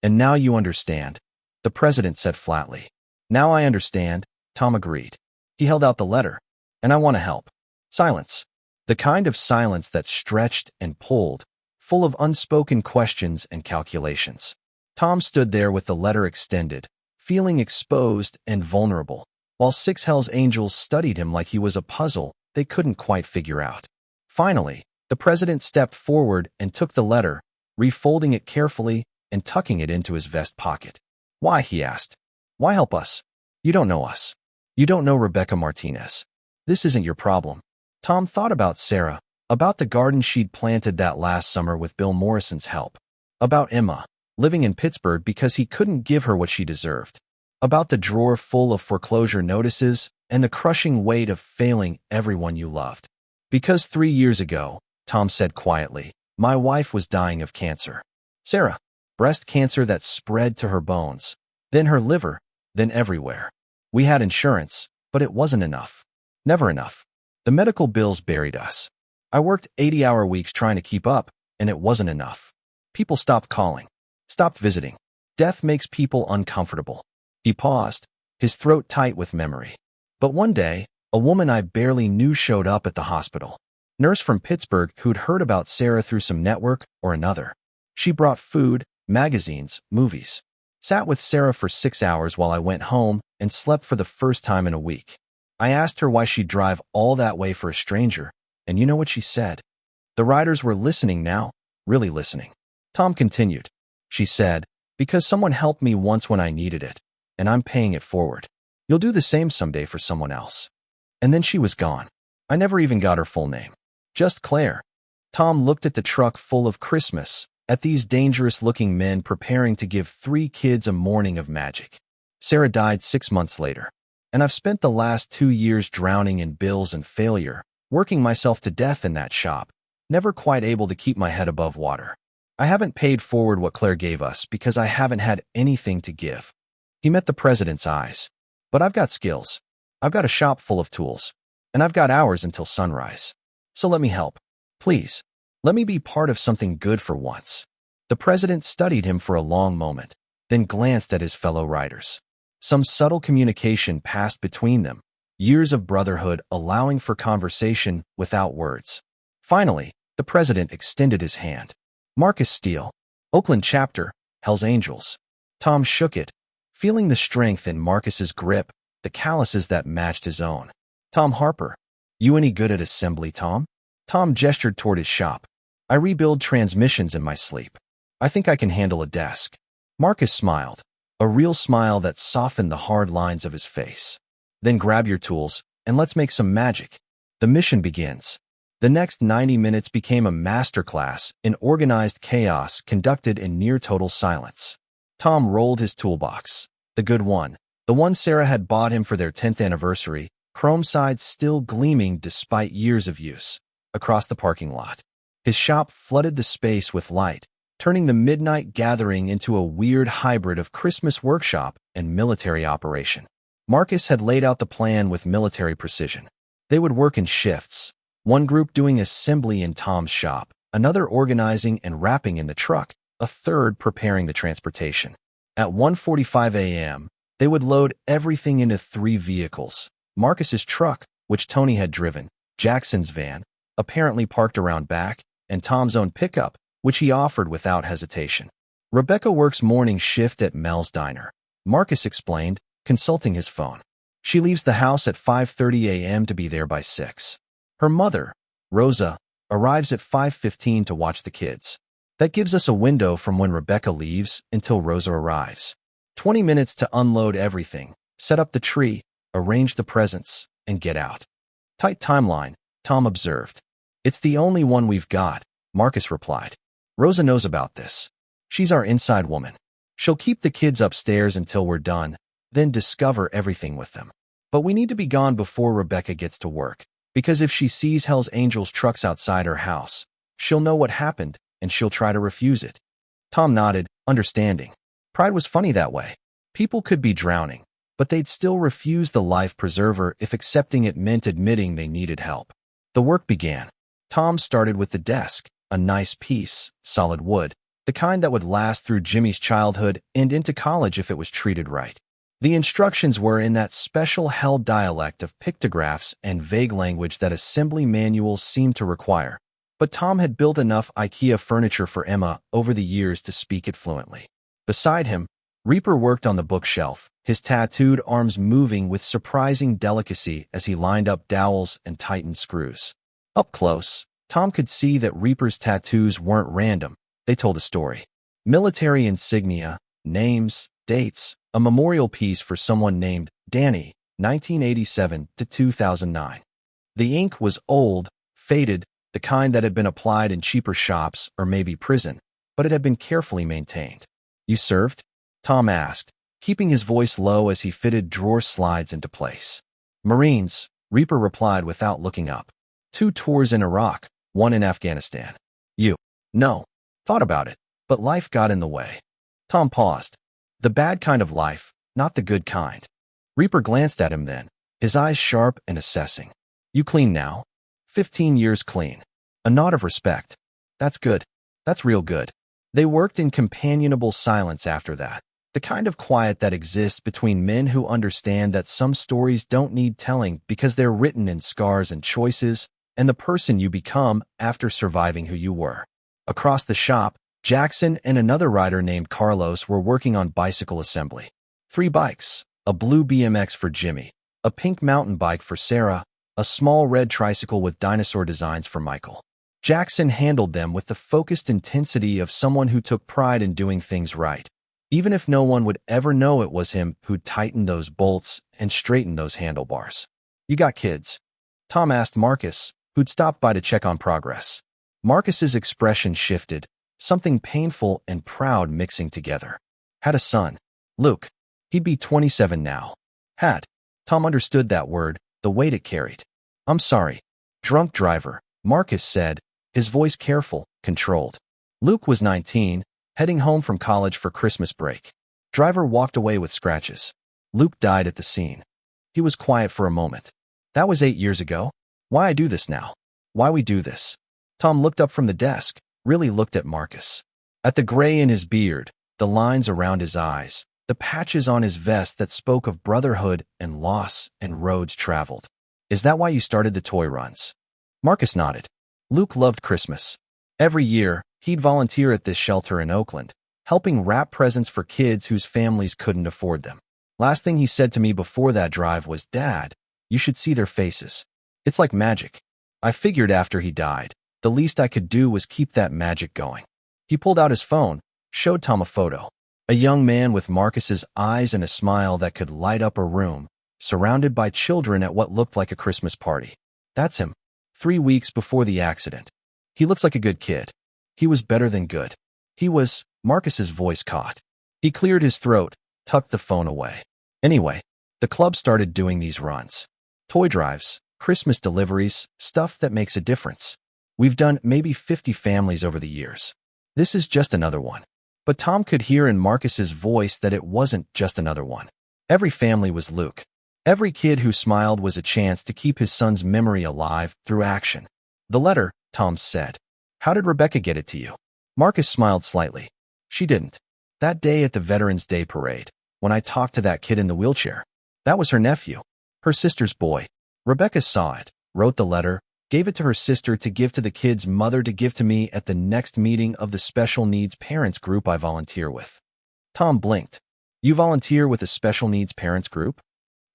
And now you understand, the president said flatly. Now I understand, Tom agreed. He held out the letter. And I want to help. Silence. The kind of silence that stretched and pulled, full of unspoken questions and calculations. Tom stood there with the letter extended, feeling exposed and vulnerable, while six Hell's Angels studied him like he was a puzzle they couldn't quite figure out. Finally, the president stepped forward and took the letter, refolding it carefully and tucking it into his vest pocket. Why, he asked. Why help us? You don't know us. You don't know Rebecca Martinez. This isn't your problem. Tom thought about Sarah, about the garden she'd planted that last summer with Bill Morrison's help, about Emma, living in Pittsburgh because he couldn't give her what she deserved, about the drawer full of foreclosure notices and the crushing weight of failing everyone you loved. Because 3 years ago, Tom said quietly, my wife was dying of cancer. Sarah, breast cancer that spread to her bones, then her liver, then everywhere. We had insurance, but it wasn't enough. Never enough. The medical bills buried us. I worked 80-hour weeks trying to keep up, and it wasn't enough. People stopped calling, stopped visiting. Death makes people uncomfortable. He paused, his throat tight with memory. But one day, a woman I barely knew showed up at the hospital. Nurse from Pittsburgh who'd heard about Sarah through some network or another. She brought food, magazines, movies. Sat with Sarah for 6 hours while I went home and slept for the first time in a week. I asked her why she'd drive all that way for a stranger, and you know what she said? The riders were listening now, really listening. Tom continued. She said, because someone helped me once when I needed it, and I'm paying it forward. You'll do the same someday for someone else. And then she was gone. I never even got her full name. Just Claire. Tom looked at the truck full of Christmas, at these dangerous-looking men preparing to give 3 kids a morning of magic. Sarah died 6 months later, and I've spent the last 2 years drowning in bills and failure, working myself to death in that shop, never quite able to keep my head above water. I haven't paid forward what Claire gave us because I haven't had anything to give. He met the president's eyes. But I've got skills. I've got a shop full of tools. And I've got hours until sunrise. So let me help. Please. Let me be part of something good for once. The president studied him for a long moment, then glanced at his fellow writers. Some subtle communication passed between them, years of brotherhood allowing for conversation without words. Finally, the president extended his hand. Marcus Steele, Oakland chapter, Hell's Angels. Tom shook it, feeling the strength in Marcus's grip, the calluses that matched his own. Tom Harper. You any good at assembly, Tom? Tom gestured toward his shop. I rebuild transmissions in my sleep. I think I can handle a desk. Marcus smiled, a real smile that softened the hard lines of his face. Then grab your tools, and let's make some magic. The mission begins. The next 90 minutes became a masterclass in organized chaos conducted in near-total silence. Tom rolled his toolbox. The good one. The one Sarah had bought him for their 10th anniversary, chrome sides still gleaming despite years of use, across the parking lot. His shop flooded the space with light, turning the midnight gathering into a weird hybrid of Christmas workshop and military operation. Marcus had laid out the plan with military precision. They would work in shifts, one group doing assembly in Tom's shop, another organizing and wrapping in the truck, a third preparing the transportation. At 1:45 a.m., they would load everything into 3 vehicles. Marcus's truck, which Tony had driven, Jackson's van, apparently parked around back, and Tom's own pickup, which he offered without hesitation. Rebecca works morning shift at Mel's Diner, Marcus explained, consulting his phone. She leaves the house at 5:30 a.m. to be there by 6. Her mother, Rosa, arrives at 5:15 to watch the kids. That gives us a window from when Rebecca leaves until Rosa arrives. 20 minutes to unload everything, set up the tree, arrange the presents, and get out. Tight timeline, Tom observed. It's the only one we've got, Marcus replied. Rosa knows about this. She's our inside woman. She'll keep the kids upstairs until we're done, then discover everything with them. But we need to be gone before Rebecca gets to work, because if she sees Hell's Angels trucks outside her house, she'll know what happened, and she'll try to refuse it. Tom nodded, understanding. Pride was funny that way. People could be drowning, but they'd still refuse the life preserver if accepting it meant admitting they needed help. The work began. Tom started with the desk, a nice piece, solid wood, the kind that would last through Jimmy's childhood and into college if it was treated right. The instructions were in that special Hell dialect of pictographs and vague language that assembly manuals seemed to require. But Tom had built enough IKEA furniture for Emma over the years to speak it fluently. Beside him, Reaper worked on the bookshelf, his tattooed arms moving with surprising delicacy as he lined up dowels and tightened screws. Up close, Tom could see that Reaper's tattoos weren't random, they told a story. Military insignia, names, dates, a memorial piece for someone named Danny, 1987 to 2009. The ink was old, faded, the kind that had been applied in cheaper shops or maybe prison, but it had been carefully maintained. You served? Tom asked, keeping his voice low as he fitted drawer slides into place. Marines, Reaper replied without looking up. 2 tours in Iraq, 1 in Afghanistan. You? No. Thought about it, but life got in the way. Tom paused. The bad kind of life, not the good kind. Reaper glanced at him then, his eyes sharp and assessing. You clean now? 15 years clean. A nod of respect. That's good. That's real good. They worked in companionable silence after that, the kind of quiet that exists between men who understand that some stories don't need telling because they're written in scars and choices, and the person you become after surviving who you were. Across the shop, Jackson and another rider named Carlos were working on bicycle assembly. 3 bikes, a blue BMX for Jimmy, a pink mountain bike for Sarah, a small red tricycle with dinosaur designs for Michael. Jackson handled them with the focused intensity of someone who took pride in doing things right, even if no one would ever know it was him who tightened those bolts and straightened those handlebars. You got kids? Tom asked Marcus, who'd stopped by to check on progress. Marcus's expression shifted, something painful and proud mixing together. Had a son. Luke. He'd be 27 now. Had. Tom understood that word, the weight it carried. I'm sorry. Drunk driver, Marcus said, his voice careful, controlled. Luke was 19, heading home from college for Christmas break. Driver walked away with scratches. Luke died at the scene. He was quiet for a moment. That was 8 years ago. Why I do this now? Why we do this? Tom looked up from the desk, really looked at Marcus. At the gray in his beard, the lines around his eyes, the patches on his vest that spoke of brotherhood and loss and roads traveled. Is that why you started the toy runs? Marcus nodded. Luke loved Christmas. Every year, he'd volunteer at this shelter in Oakland, helping wrap presents for kids whose families couldn't afford them. Last thing he said to me before that drive was, "Dad, you should see their faces. It's like magic." I figured after he died, the least I could do was keep that magic going. He pulled out his phone, showed Tom a photo. A young man with Marcus's eyes and a smile that could light up a room, surrounded by children at what looked like a Christmas party. That's him. 3 weeks before the accident. He looks like a good kid. He was better than good. He was, Marcus's voice caught. He cleared his throat, tucked the phone away. Anyway, the club started doing these runs. Toy drives, Christmas deliveries, stuff that makes a difference. We've done maybe 50 families over the years. This is just another one. But Tom could hear in Marcus's voice that it wasn't just another one. Every family was Luke. Every kid who smiled was a chance to keep his son's memory alive through action. The letter, Tom said. How did Rebecca get it to you? Marcus smiled slightly. She didn't. That day at the Veterans Day parade, when I talked to that kid in the wheelchair. That was her nephew. Her sister's boy. Rebecca saw it, wrote the letter, gave it to her sister to give to the kid's mother to give to me at the next meeting of the special needs parents group I volunteer with. Tom blinked. You volunteer with a special needs parents group?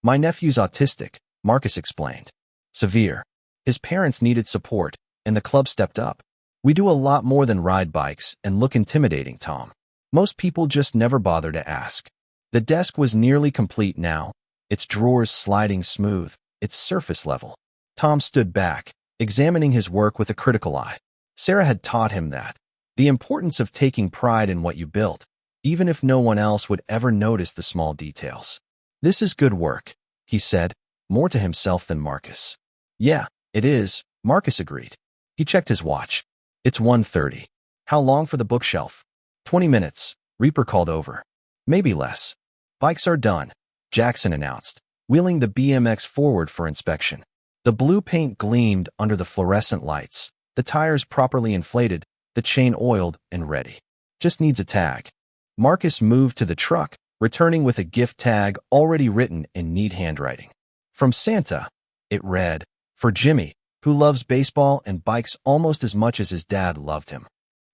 My nephew's autistic, Marcus explained. Severe. His parents needed support, and the club stepped up. We do a lot more than ride bikes and look intimidating, Tom. Most people just never bother to ask. The desk was nearly complete now, its drawers sliding smooth, its surface level. Tom stood back, examining his work with a critical eye. Sarah had taught him that. The importance of taking pride in what you built, even if no one else would ever notice the small details. This is good work, he said, more to himself than Marcus. Yeah, it is, Marcus agreed. He checked his watch. It's 1:30. How long for the bookshelf? 20 minutes, Reaper called over. Maybe less. Bikes are done, Jackson announced, wheeling the BMX forward for inspection. The blue paint gleamed under the fluorescent lights, the tires properly inflated, the chain oiled and ready. Just needs a tag. Marcus moved to the truck, returning with a gift tag already written in neat handwriting. From Santa, it read, for Jimmy, who loves baseball and bikes almost as much as his dad loved him.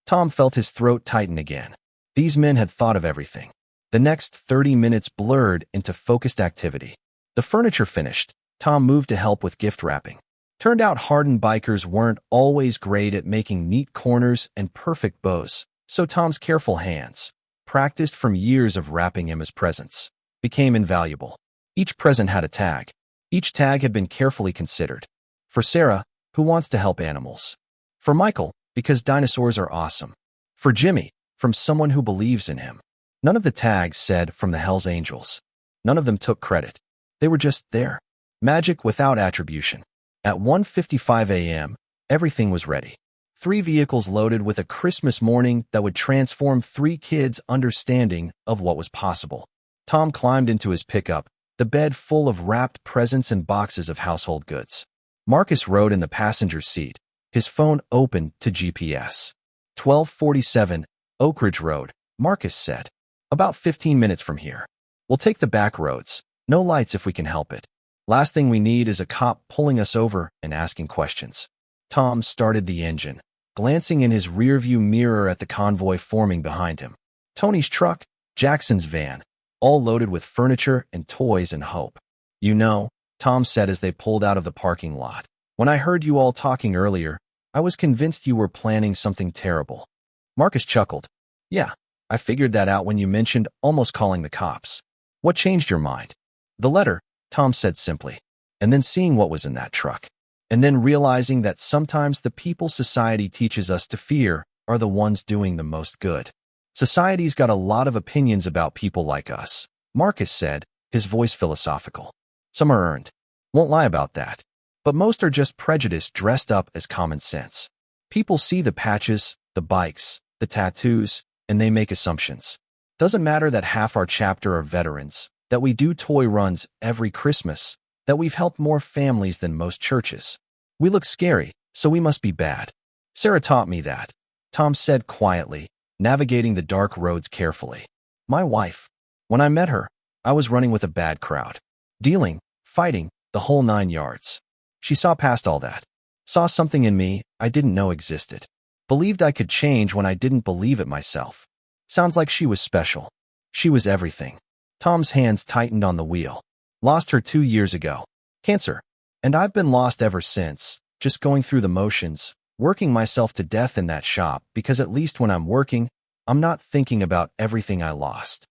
Tom felt his throat tighten again. These men had thought of everything. The next 30 minutes blurred into focused activity. The furniture finished, Tom moved to help with gift wrapping. Turned out hardened bikers weren't always great at making neat corners and perfect bows, so Tom's careful hands, practiced from years of wrapping him as presents, became invaluable. Each present had a tag. Each tag had been carefully considered. For Sarah, who wants to help animals. For Michael, because dinosaurs are awesome. For Jimmy, from someone who believes in him. None of the tags said from the Hells Angels. None of them took credit. They were just there. Magic without attribution. At 1:55 a.m., everything was ready. 3 vehicles loaded with a Christmas morning that would transform 3 kids' understanding of what was possible. Tom climbed into his pickup, the bed full of wrapped presents and boxes of household goods. Marcus rode in the passenger seat, his phone open to GPS. 1247, Oak Ridge Road, Marcus said. About 15 minutes from here. We'll take the back roads. No lights if we can help it. Last thing we need is a cop pulling us over and asking questions. Tom started the engine, glancing in his rearview mirror at the convoy forming behind him. Tony's truck, Jackson's van, all loaded with furniture and toys and hope. You know, Tom said as they pulled out of the parking lot. When I heard you all talking earlier, I was convinced you were planning something terrible. Marcus chuckled. Yeah, I figured that out when you mentioned almost calling the cops. What changed your mind? The letter, Tom said simply, and then seeing what was in that truck. and then realizing that sometimes the people society teaches us to fear are the ones doing the most good. Society's got a lot of opinions about people like us, Marcus said, his voice philosophical. Some are earned. Won't lie about that. But most are just prejudice dressed up as common sense. People see the patches, the bikes, the tattoos, and they make assumptions. Doesn't matter that half our chapter are veterans, that we do toy runs every Christmas, that we've helped more families than most churches. We look scary, so we must be bad. Sarah taught me that, Tom said quietly, navigating the dark roads carefully. My wife. When I met her, I was running with a bad crowd. Dealing, fighting, the whole 9 yards. She saw past all that. Saw something in me I didn't know existed. Believed I could change when I didn't believe it myself. Sounds like she was special. She was everything. Tom's hands tightened on the wheel. Lost her 2 years ago. Cancer. And I've been lost ever since, just going through the motions, working myself to death in that shop because at least when I'm working, I'm not thinking about everything I lost.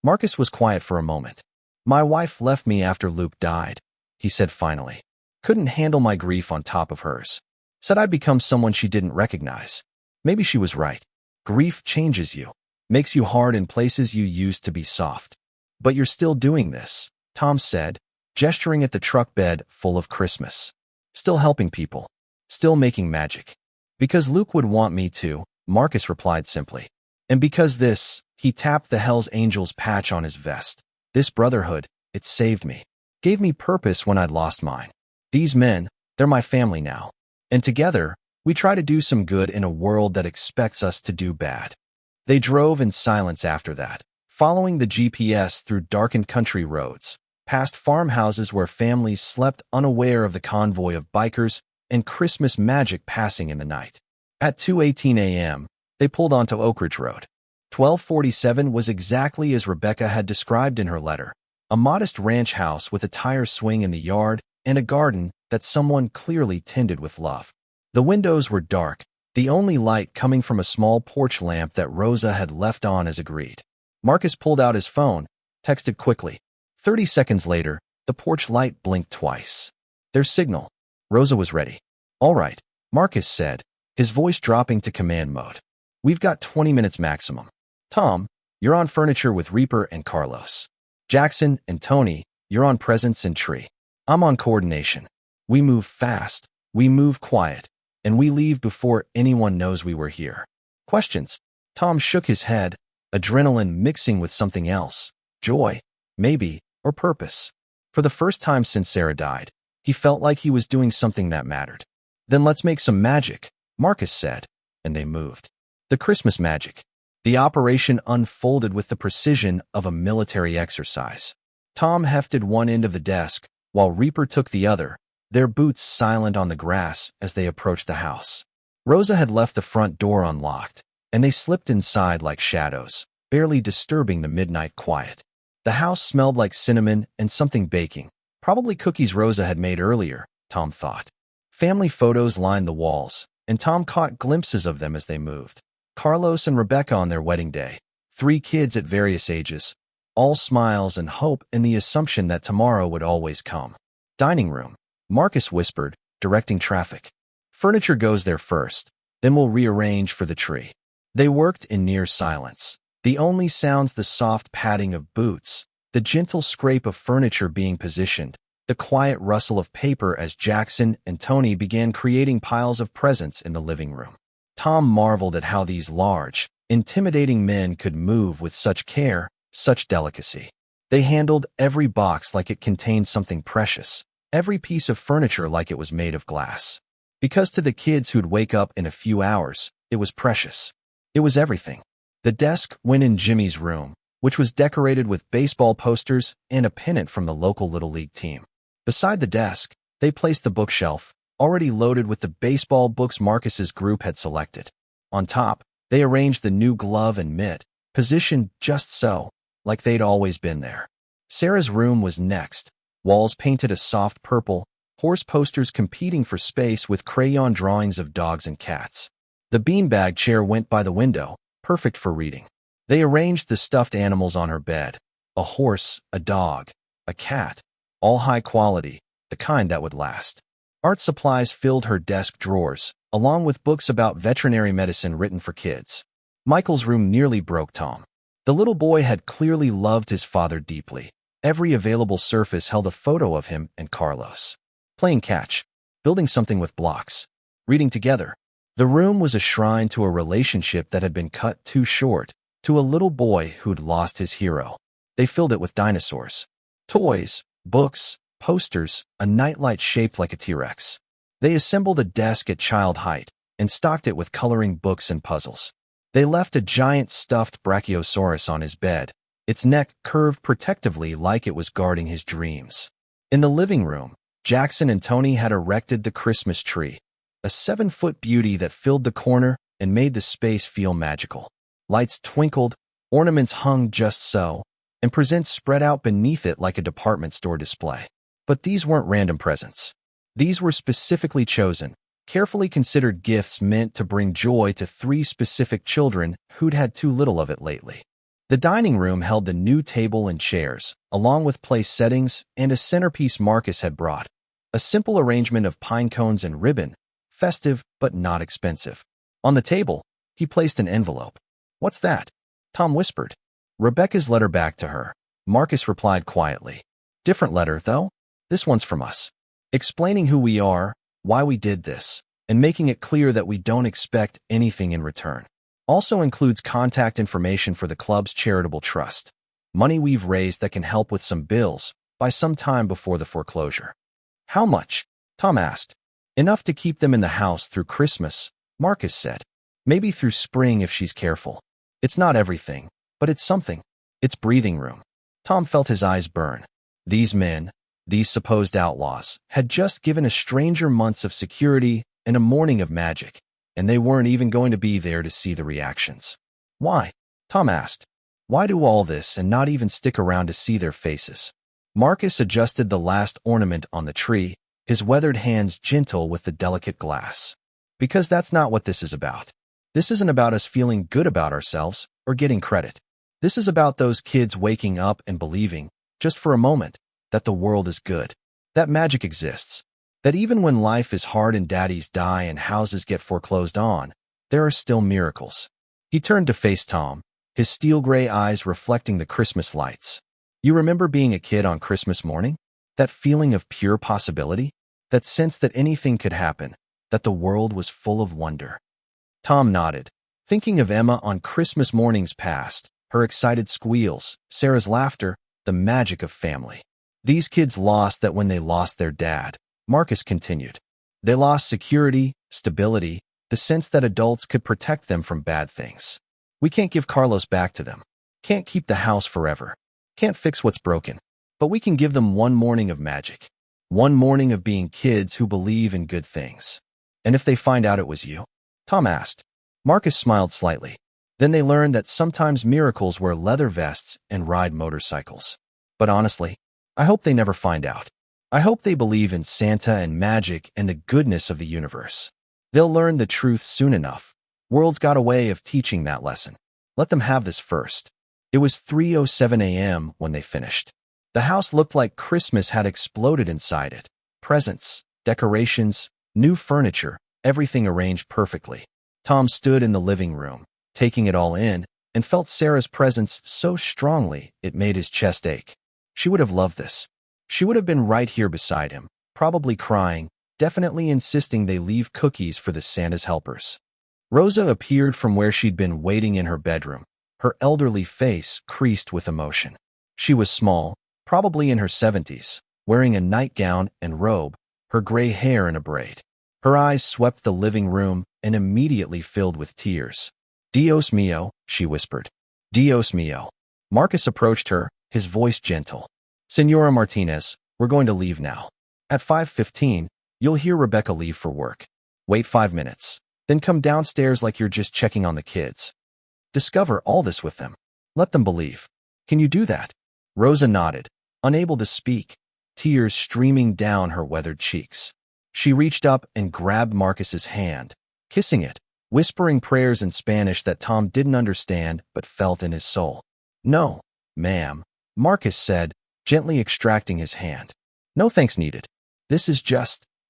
Marcus was quiet for a moment. My wife left me after Luke died, he said finally. Couldn't handle my grief on top of hers. Said I'd become someone she didn't recognize. Maybe she was right. Grief changes you. Makes you hard in places you used to be soft. But you're still doing this, Tom said, gesturing at the truck bed full of Christmas. Still helping people. Still making magic. Because Luke would want me to, Marcus replied simply. And because this, he tapped the Hell's Angels patch on his vest. This brotherhood, it saved me. Gave me purpose when I'd lost mine. These men, they're my family now. And together, we try to do some good in a world that expects us to do bad. They drove in silence after that, following the GPS through darkened country roads, past farmhouses where families slept unaware of the convoy of bikers and Christmas magic passing in the night. At 2:18 a.m., they pulled onto Oak Ridge Road. 1247 was exactly as Rebecca had described in her letter, a modest ranch house with a tire swing in the yard and a garden that someone clearly tended with love. The windows were dark, the only light coming from a small porch lamp that Rosa had left on as agreed. Marcus pulled out his phone, texted quickly. 30 seconds later, the porch light blinked twice. Their signal. Rosa was ready. All right, Marcus said, his voice dropping to command mode. We've got 20 minutes maximum. Tom, you're on furniture with Reaper and Carlos. Jackson and Tony, you're on presents and tree. I'm on coordination. We move fast, we move quiet, and we leave before anyone knows we were here. Questions? Tom shook his head, adrenaline mixing with something else. Joy, maybe, or purpose. For the first time since Sarah died, he felt like he was doing something that mattered. Then let's make some magic, Marcus said, and they moved. The Christmas magic. The operation unfolded with the precision of a military exercise. Tom hefted one end of the desk, while Reaper took the other, their boots silent on the grass as they approached the house. Rosa had left the front door unlocked, and they slipped inside like shadows, barely disturbing the midnight quiet. The house smelled like cinnamon and something baking, probably cookies Rosa had made earlier, Tom thought. Family photos lined the walls, and Tom caught glimpses of them as they moved. Carlos and Rebecca on their wedding day, 3 kids at various ages, all smiles and hope in the assumption that tomorrow would always come. Dining room, Marcus whispered, directing traffic. Furniture goes there first, then we'll rearrange for the tree. They worked in near silence, the only sounds the soft padding of boots, the gentle scrape of furniture being positioned, the quiet rustle of paper as Jackson and Tony began creating piles of presents in the living room. Tom marveled at how these large, intimidating men could move with such care, such delicacy. They handled every box like it contained something precious, every piece of furniture like it was made of glass. Because to the kids who'd wake up in a few hours, it was precious. It was everything. The desk went in Jimmy's room, which was decorated with baseball posters and a pennant from the local Little League team. Beside the desk, they placed the bookshelf, already loaded with the baseball books Marcus's group had selected. On top, they arranged the new glove and mitt, positioned just so, like they'd always been there. Sarah's room was next, walls painted a soft purple, horse posters competing for space with crayon drawings of dogs and cats. The beanbag chair went by the window, perfect for reading. They arranged the stuffed animals on her bed, a horse, a dog, a cat, all high quality, the kind that would last. Art supplies filled her desk drawers, along with books about veterinary medicine written for kids. Michael's room nearly broke Tom. The little boy had clearly loved his father deeply. Every available surface held a photo of him and Carlos. Playing catch, building something with blocks, reading together. The room was a shrine to a relationship that had been cut too short, to a little boy who'd lost his hero. They filled it with dinosaurs, toys, books, posters, a nightlight shaped like a T-Rex. They assembled a desk at child height and stocked it with coloring books and puzzles. They left a giant stuffed brachiosaurus on his bed, its neck curved protectively like it was guarding his dreams. In the living room, Jackson and Tony had erected the Christmas tree, a 7-foot beauty that filled the corner and made the space feel magical. Lights twinkled, ornaments hung just so, and presents spread out beneath it like a department store display. But these weren't random presents. These were specifically chosen, carefully considered gifts meant to bring joy to 3 specific children who'd had too little of it lately. The dining room held the new table and chairs, along with place settings and a centerpiece Marcus had brought. A simple arrangement of pine cones and ribbon, festive but not expensive. On the table, he placed an envelope. "What's that?" Tom whispered. Rebecca's letter back to her. Marcus replied quietly. "Different letter, though. This one's from us. Explaining who we are, why we did this, and making it clear that we don't expect anything in return. Also includes contact information for the club's charitable trust. Money we've raised that can help with some bills by some time before the foreclosure." "How much?" Tom asked. "Enough to keep them in the house through Christmas," Marcus said. "Maybe through spring if she's careful. It's not everything, but it's something. It's breathing room." Tom felt his eyes burn. These men, these supposed outlaws, had just given a stranger months of security and a morning of magic, and they weren't even going to be there to see the reactions. "Why?" Tom asked. "Why do all this and not even stick around to see their faces?" Marcus adjusted the last ornament on the tree, his weathered hands gentle with the delicate glass. "Because that's not what this is about. This isn't about us feeling good about ourselves or getting credit. This is about those kids waking up and believing, just for a moment, that the world is good, that magic exists, that even when life is hard and daddies die and houses get foreclosed on, there are still miracles." He turned to face Tom, his steel gray eyes reflecting the Christmas lights. "You remember being a kid on Christmas morning? That feeling of pure possibility? That sense that anything could happen, that the world was full of wonder?" Tom nodded, thinking of Emma on Christmas mornings past, her excited squeals, Sarah's laughter, the magic of family. "These kids lost that when they lost their dad," Marcus continued. "They lost security, stability, the sense that adults could protect them from bad things. We can't give Carlos back to them. Can't keep the house forever. Can't fix what's broken. But we can give them one morning of magic. One morning of being kids who believe in good things." "And if they find out it was you?" Tom asked. Marcus smiled slightly. "Then they learned that sometimes miracles wear leather vests and ride motorcycles. But honestly, I hope they never find out. I hope they believe in Santa and magic and the goodness of the universe. They'll learn the truth soon enough. World's got a way of teaching that lesson. Let them have this first." It was 3:07 a.m. when they finished. The house looked like Christmas had exploded inside it. Presents, decorations, new furniture, everything arranged perfectly. Tom stood in the living room, taking it all in, and felt Sarah's presence so strongly it made his chest ache. She would have loved this. She would have been right here beside him, probably crying, definitely insisting they leave cookies for the Santa's helpers. Rosa appeared from where she'd been waiting in her bedroom, her elderly face creased with emotion. She was small, probably in her 70s, wearing a nightgown and robe, her gray hair in a braid. Her eyes swept the living room and immediately filled with tears. "Dios mío," she whispered. "Dios mío." Marcus approached her, his voice gentle. "Señora Martinez, we're going to leave now. At 5:15, you'll hear Rebecca leave for work. Wait 5 minutes, then come downstairs like you're just checking on the kids. Discover all this with them. Let them believe. Can you do that?" Rosa nodded, unable to speak, tears streaming down her weathered cheeks. She reached up and grabbed Marcus's hand, kissing it, whispering prayers in Spanish that Tom didn't understand but felt in his soul. "No, ma'am," Marcus said, gently extracting his hand. "No thanks needed. This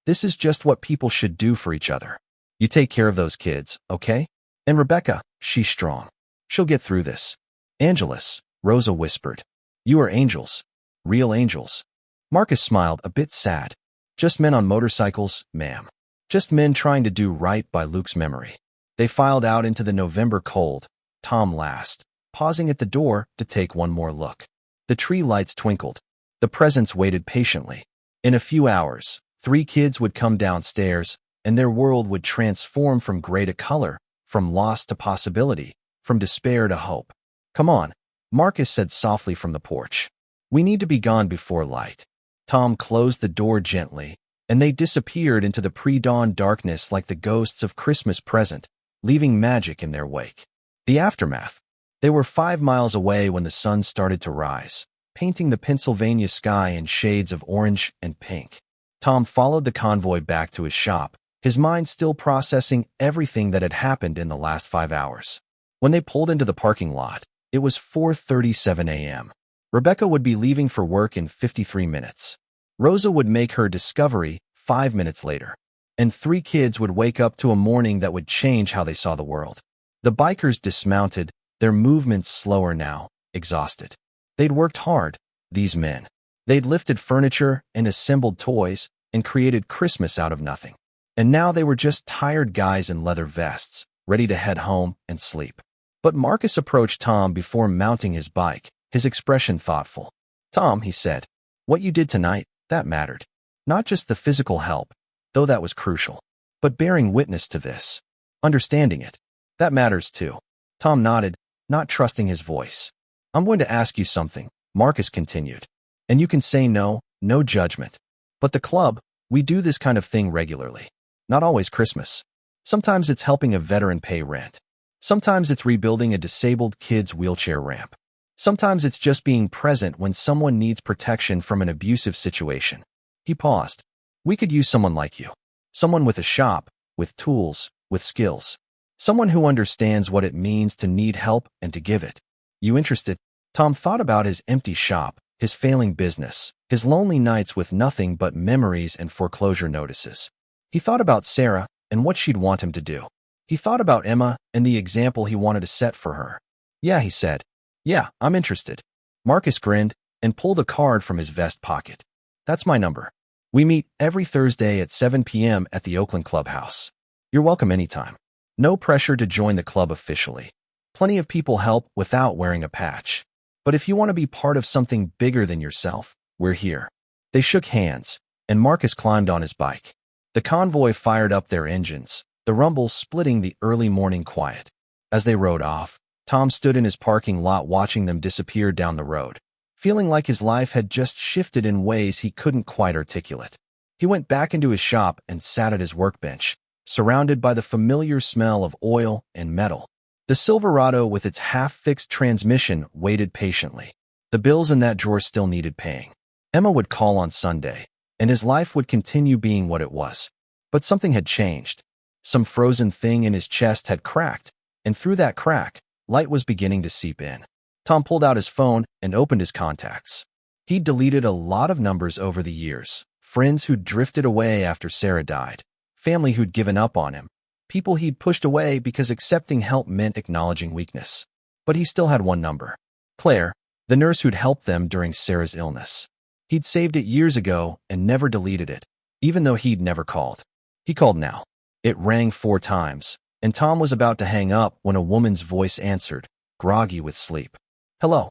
This is just what people should do for each other. You take care of those kids, okay? And Rebecca, she's strong. She'll get through this. Angelus, Rosa whispered. You are angels. Real angels. Marcus smiled, a bit sad. Just men on motorcycles, ma'am. Just men trying to do right by Luke's memory. They filed out into the November cold, Tom last, pausing at the door to take one more look. The tree lights twinkled. The presents waited patiently. In a few hours, 3 kids would come downstairs, and their world would transform from gray to color, from loss to possibility, from despair to hope. Come on, Marcus said softly from the porch. We need to be gone before light. Tom closed the door gently, and they disappeared into the pre-dawn darkness like the ghosts of Christmas present, leaving magic in their wake. The aftermath. They were 5 miles away when the sun started to rise, painting the Pennsylvania sky in shades of orange and pink. Tom followed the convoy back to his shop, his mind still processing everything that had happened in the last 5 hours. When they pulled into the parking lot, it was 4:37 a.m. Rebecca would be leaving for work in 53 minutes. Rosa would make her discovery 5 minutes later. And 3 kids would wake up to a morning that would change how they saw the world. The bikers dismounted, their movements slower now, exhausted. They'd worked hard, these men. They'd lifted furniture and assembled toys and created Christmas out of nothing. And now they were just tired guys in leather vests, ready to head home and sleep. But Marcus approached Tom before mounting his bike, his expression thoughtful. Tom, he said, what you did tonight, that mattered. Not just the physical help, though that was crucial, but bearing witness to this, understanding it, that matters too. Tom nodded, not trusting his voice. I'm going to ask you something, Marcus continued. And you can say no, no judgment. But the club, we do this kind of thing regularly. Not always Christmas. Sometimes it's helping a veteran pay rent. Sometimes it's rebuilding a disabled kid's wheelchair ramp. Sometimes it's just being present when someone needs protection from an abusive situation. He paused. We could use someone like you. Someone with a shop, with tools, with skills. Someone who understands what it means to need help and to give it. You interested? Tom thought about his empty shop, his failing business, his lonely nights with nothing but memories and foreclosure notices. He thought about Sarah and what she'd want him to do. He thought about Emma and the example he wanted to set for her. Yeah, he said. Yeah, I'm interested. Marcus grinned and pulled a card from his vest pocket. That's my number. We meet every Thursday at 7 p.m. at the Oakland Clubhouse. You're welcome anytime. No pressure to join the club officially. Plenty of people help without wearing a patch. But if you want to be part of something bigger than yourself, we're here. They shook hands, and Marcus climbed on his bike. The convoy fired up their engines, the rumble splitting the early morning quiet. As they rode off, Tom stood in his parking lot watching them disappear down the road, feeling like his life had just shifted in ways he couldn't quite articulate. He went back into his shop and sat at his workbench, surrounded by the familiar smell of oil and metal. The Silverado with its half-fixed transmission waited patiently. The bills in that drawer still needed paying. Emma would call on Sunday, and his life would continue being what it was. But something had changed. Some frozen thing in his chest had cracked, and through that crack, light was beginning to seep in. Tom pulled out his phone and opened his contacts. He'd deleted a lot of numbers over the years, friends who'd drifted away after Sarah died, family who'd given up on him, people he'd pushed away because accepting help meant acknowledging weakness. But he still had one number. Claire, the nurse who'd helped them during Sarah's illness. He'd saved it years ago and never deleted it, even though he'd never called. He called now. It rang 4 times, and Tom was about to hang up when a woman's voice answered, groggy with sleep. Hello.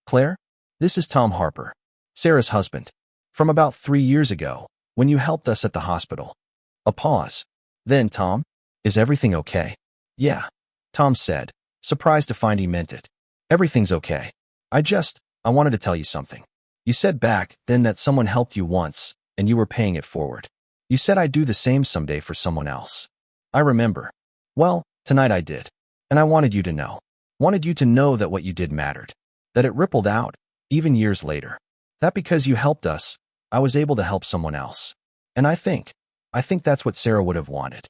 Claire? This is Tom Harper, Sarah's husband. From about 3 years ago, when you helped us at the hospital. A pause. Then, Tom, is everything okay? Yeah, Tom said, surprised to find he meant it. Everything's okay. I wanted to tell you something. You said back then that someone helped you once, and you were paying it forward. You said I'd do the same someday for someone else. I remember. Well, tonight I did. And I wanted you to know. Wanted you to know that what you did mattered. That it rippled out, even years later. That because you helped us, I was able to help someone else. And I think that's what Sarah would have wanted.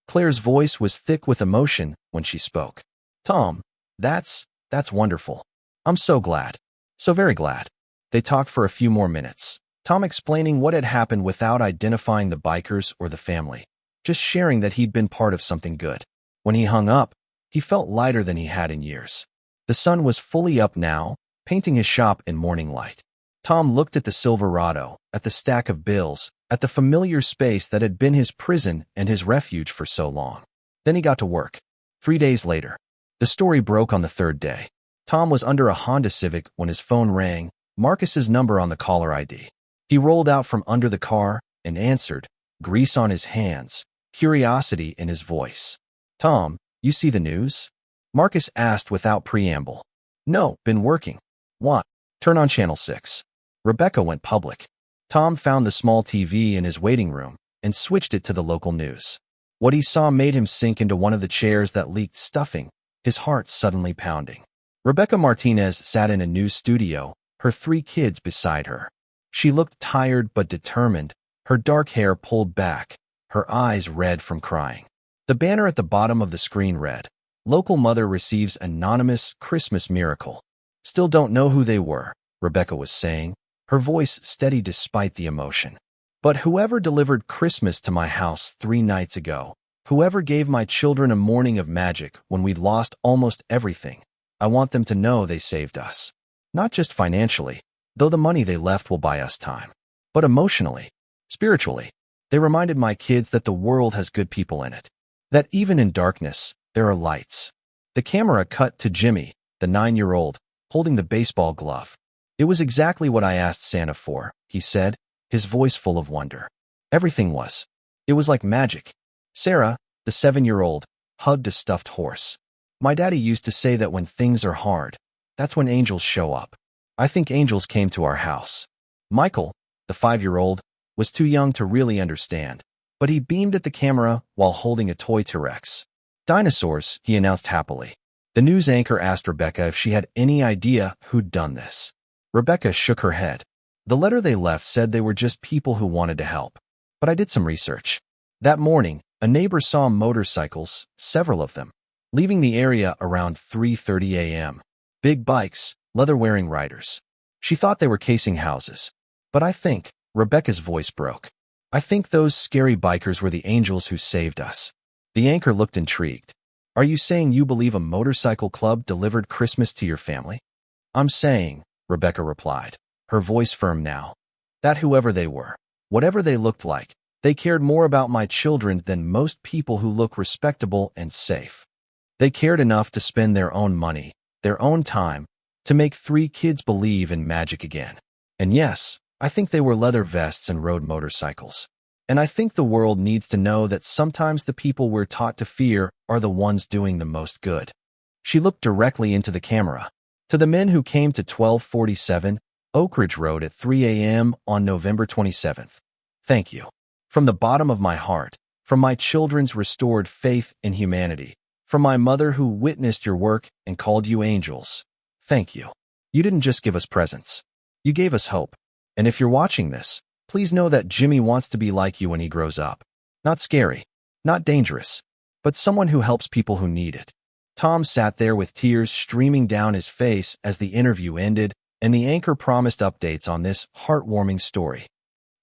Claire's voice was thick with emotion when she spoke. Tom, that's wonderful. I'm so glad. So very glad. They talked for a few more minutes. Tom explaining what had happened without identifying the bikers or the family, just sharing that he'd been part of something good. When he hung up, he felt lighter than he had in years. The sun was fully up now, painting his shop in morning light. Tom looked at the Silverado, at the stack of bills, at the familiar space that had been his prison and his refuge for so long. Then he got to work. 3 days later. The story broke on the third day. Tom was under a Honda Civic when his phone rang, Marcus's number on the caller ID. He rolled out from under the car and answered, grease on his hands, curiosity in his voice. "Tom, you see the news?" Marcus asked without preamble. "No, been working." "What?" "Turn on Channel 6. Rebecca went public." Tom found the small TV in his waiting room and switched it to the local news. What he saw made him sink into one of the chairs that leaked stuffing, his heart suddenly pounding. Rebecca Martinez sat in a news studio, her 3 kids beside her. She looked tired but determined, her dark hair pulled back, her eyes red from crying. The banner at the bottom of the screen read, "Local mother receives anonymous Christmas miracle." "Still don't know who they were," Rebecca was saying, her voice steady despite the emotion. "But whoever delivered Christmas to my house 3 nights ago, whoever gave my children a morning of magic when we'd lost almost everything, I want them to know they saved us. Not just financially, though the money they left will buy us time, but emotionally, spiritually. They reminded my kids that the world has good people in it, that even in darkness, there are lights." The camera cut to Jimmy, the 9-year-old, holding the baseball glove. "It was exactly what I asked Santa for," he said, his voice full of wonder. "Everything was. It was like magic." Sarah, the 7-year-old, hugged a stuffed horse. "My daddy used to say that when things are hard, that's when angels show up. I think angels came to our house." Michael, the 5-year-old, was too young to really understand, but he beamed at the camera while holding a toy T-Rex. "Dinosaurs," he announced happily. The news anchor asked Rebecca if she had any idea who'd done this. Rebecca shook her head. "The letter they left said they were just people who wanted to help. But I did some research. That morning, a neighbor saw motorcycles, several of them, leaving the area around 3:30 a.m. Big bikes, leather-wearing riders. She thought they were casing houses. But I think," Rebecca's voice broke, "I think those scary bikers were the angels who saved us." The anchor looked intrigued. "Are you saying you believe a motorcycle club delivered Christmas to your family?" "I'm saying," Rebecca replied, her voice firm now, "that whoever they were, whatever they looked like, they cared more about my children than most people who look respectable and safe. They cared enough to spend their own money, their own time, to make 3 kids believe in magic again. And yes, I think they were leather vests and rode motorcycles. And I think the world needs to know that sometimes the people we're taught to fear are the ones doing the most good." She looked directly into the camera. "To the men who came to 1247 Oak Ridge Road at 3 a.m. on November 27th, thank you. From the bottom of my heart, from my children's restored faith in humanity, from my mother who witnessed your work and called you angels, thank you. You didn't just give us presents. You gave us hope. And if you're watching this, please know that Jimmy wants to be like you when he grows up. Not scary, not dangerous, but someone who helps people who need it." Tom sat there with tears streaming down his face as the interview ended, and the anchor promised updates on this heartwarming story.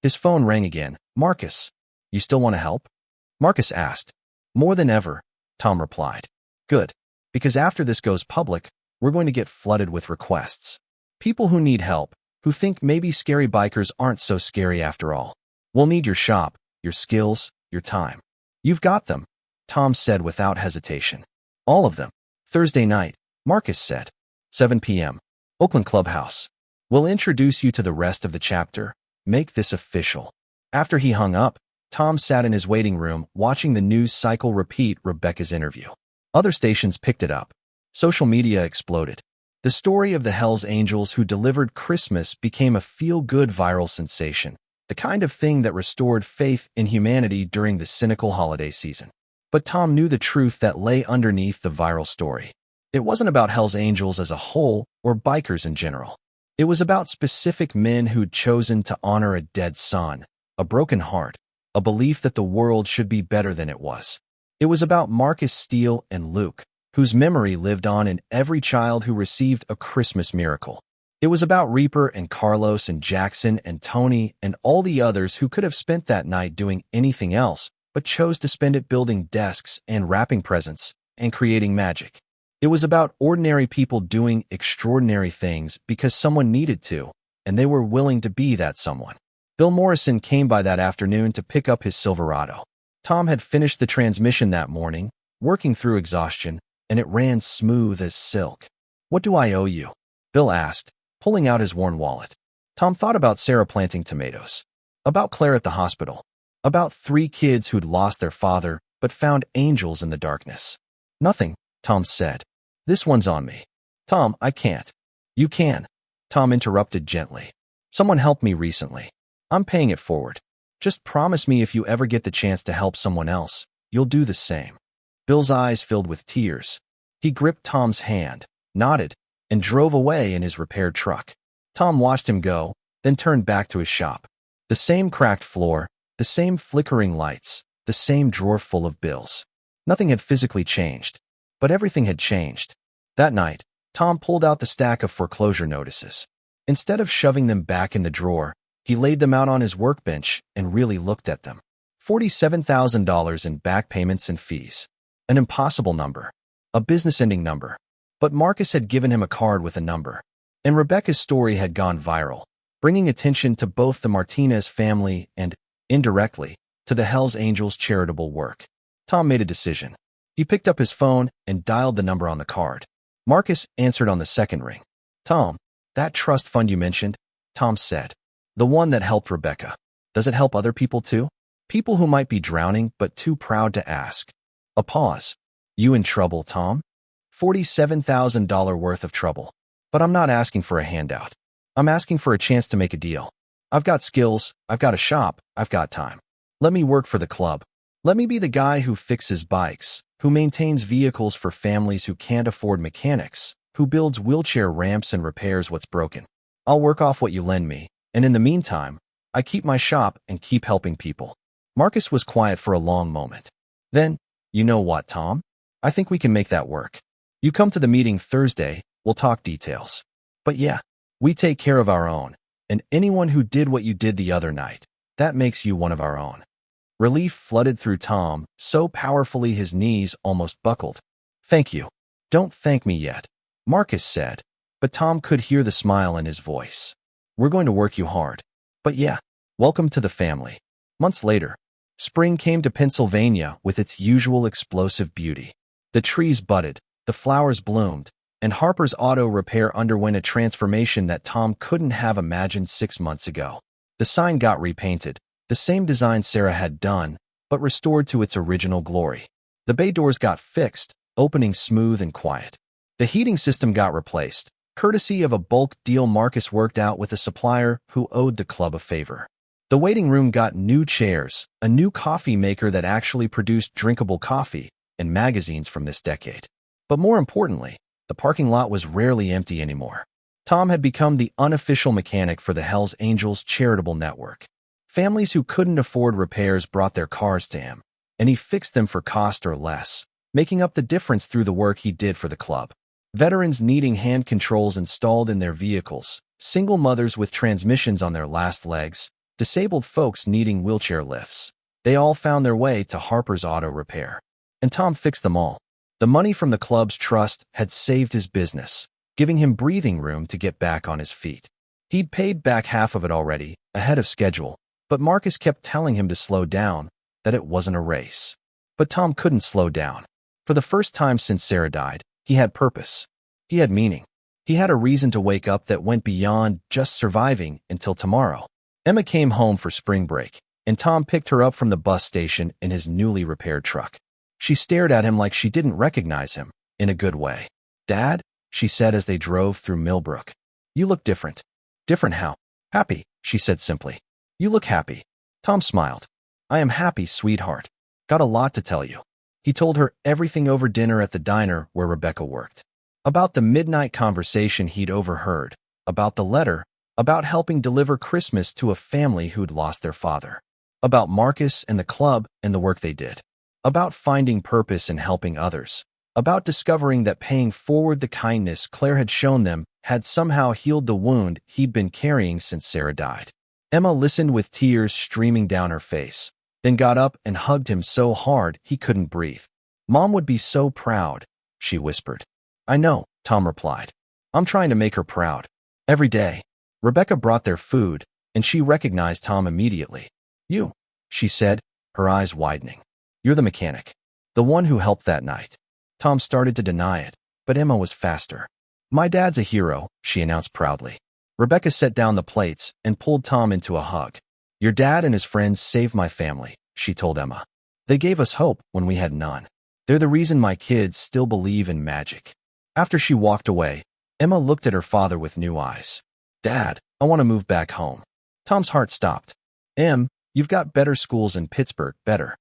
His phone rang again. "Marcus, you still want to help?" Marcus asked. "More than ever," Tom replied. "Good, because after this goes public, we're going to get flooded with requests. People who need help, who think maybe scary bikers aren't so scary after all. We'll need your shop, your skills, your time. You've got them," Tom said without hesitation. "All of them." "Thursday night," Marcus said. 7 p.m. Oakland Clubhouse. "We'll introduce you to the rest of the chapter. Make this official." After he hung up, Tom sat in his waiting room watching the news cycle repeat Rebecca's interview. Other stations picked it up. Social media exploded. The story of the Hells Angels who delivered Christmas became a feel-good viral sensation, the kind of thing that restored faith in humanity during the cynical holiday season. But Tom knew the truth that lay underneath the viral story. It wasn't about Hells Angels as a whole or bikers in general. It was about specific men who'd chosen to honor a dead son, a broken heart, a belief that the world should be better than it was. It was about Marcus Steele and Luke, whose memory lived on in every child who received a Christmas miracle. It was about Reaper and Carlos and Jackson and Tony and all the others who could have spent that night doing anything else, but chose to spend it building desks and wrapping presents and creating magic. It was about ordinary people doing extraordinary things because someone needed to, and they were willing to be that someone. Bill Morrison came by that afternoon to pick up his Silverado. Tom had finished the transmission that morning, working through exhaustion, and it ran smooth as silk. "What do I owe you?" Bill asked, pulling out his worn wallet. Tom thought about Sarah planting tomatoes, about Claire at the hospital, about 3 kids who'd lost their father but found angels in the darkness. "Nothing," Tom said. "This one's on me." "Tom, I can't." "You can," Tom interrupted gently. "Someone helped me recently. I'm paying it forward. Just promise me if you ever get the chance to help someone else, you'll do the same." Bill's eyes filled with tears. He gripped Tom's hand, nodded, and drove away in his repaired truck. Tom watched him go, then turned back to his shop. The same cracked floor, the same flickering lights, the same drawer full of bills. Nothing had physically changed, but everything had changed. That night, Tom pulled out the stack of foreclosure notices. Instead of shoving them back in the drawer, he laid them out on his workbench and really looked at them. $47,000 in back payments and fees. An impossible number. A business-ending number. But Marcus had given him a card with a number. And Rebecca's story had gone viral, bringing attention to both the Martinez family and, indirectly, to the Hells Angels charitable work. Tom made a decision. He picked up his phone and dialed the number on the card. Marcus answered on the second ring. "Tom, that trust fund you mentioned," Tom said. "The one that helped Rebecca. Does it help other people too? People who might be drowning but too proud to ask." A pause. "You in trouble, Tom?" $47,000 worth of trouble. But I'm not asking for a handout. I'm asking for a chance to make a deal. I've got skills, I've got a shop, I've got time. Let me work for the club. Let me be the guy who fixes bikes, who maintains vehicles for families who can't afford mechanics, who builds wheelchair ramps and repairs what's broken. I'll work off what you lend me, and in the meantime, I keep my shop and keep helping people." Marcus was quiet for a long moment. Then, "You know what, Tom? I think we can make that work. You come to the meeting Thursday, we'll talk details. But yeah, we take care of our own, and anyone who did what you did the other night, that makes you one of our own." Relief flooded through Tom, so powerfully his knees almost buckled. "Thank you." "Don't thank me yet," Marcus said, but Tom could hear the smile in his voice. "We're going to work you hard. But yeah, welcome to the family." Months later, spring came to Pennsylvania with its usual explosive beauty. The trees budded, the flowers bloomed, and Harper's Auto Repair underwent a transformation that Tom couldn't have imagined 6 months ago. The sign got repainted, the same design Sarah had done, but restored to its original glory. The bay doors got fixed, opening smooth and quiet. The heating system got replaced, courtesy of a bulk deal Marcus worked out with a supplier who owed the club a favor. The waiting room got new chairs, a new coffee maker that actually produced drinkable coffee, and magazines from this decade. But more importantly, the parking lot was rarely empty anymore. Tom had become the unofficial mechanic for the Hells Angels charitable network. Families who couldn't afford repairs brought their cars to him, and he fixed them for cost or less, making up the difference through the work he did for the club. Veterans needing hand controls installed in their vehicles, single mothers with transmissions on their last legs, disabled folks needing wheelchair lifts. They all found their way to Harper's Auto Repair. And Tom fixed them all. The money from the club's trust had saved his business, giving him breathing room to get back on his feet. He'd paid back half of it already, ahead of schedule, but Marcus kept telling him to slow down, that it wasn't a race. But Tom couldn't slow down. For the first time since Sarah died, he had purpose. He had meaning. He had a reason to wake up that went beyond just surviving until tomorrow. Emma came home for spring break, and Tom picked her up from the bus station in his newly repaired truck. She stared at him like she didn't recognize him, in a good way. "Dad," she said as they drove through Millbrook. "You look different." "Different how?" "Happy," she said simply. "You look happy." Tom smiled. "I am happy, sweetheart. Got a lot to tell you." He told her everything over dinner at the diner where Rebecca worked. About the midnight conversation he'd overheard, about the letter, about helping deliver Christmas to a family who'd lost their father, about Marcus and the club and the work they did, about finding purpose in helping others, about discovering that paying forward the kindness Claire had shown them had somehow healed the wound he'd been carrying since Sarah died. Emma listened with tears streaming down her face, then got up and hugged him so hard he couldn't breathe. "Mom would be so proud," she whispered. "I know," Tom replied. "I'm trying to make her proud. Every day." Rebecca brought their food, and she recognized Tom immediately. "You," she said, her eyes widening. "You're the mechanic. The one who helped that night." Tom started to deny it, but Emma was faster. "My dad's a hero," she announced proudly. Rebecca set down the plates and pulled Tom into a hug. "Your dad and his friends saved my family," she told Emma. "They gave us hope when we had none. They're the reason my kids still believe in magic." After she walked away, Emma looked at her father with new eyes. "Dad, I want to move back home." Tom's heart stopped. "Em, you've got better schools in Pittsburgh, better."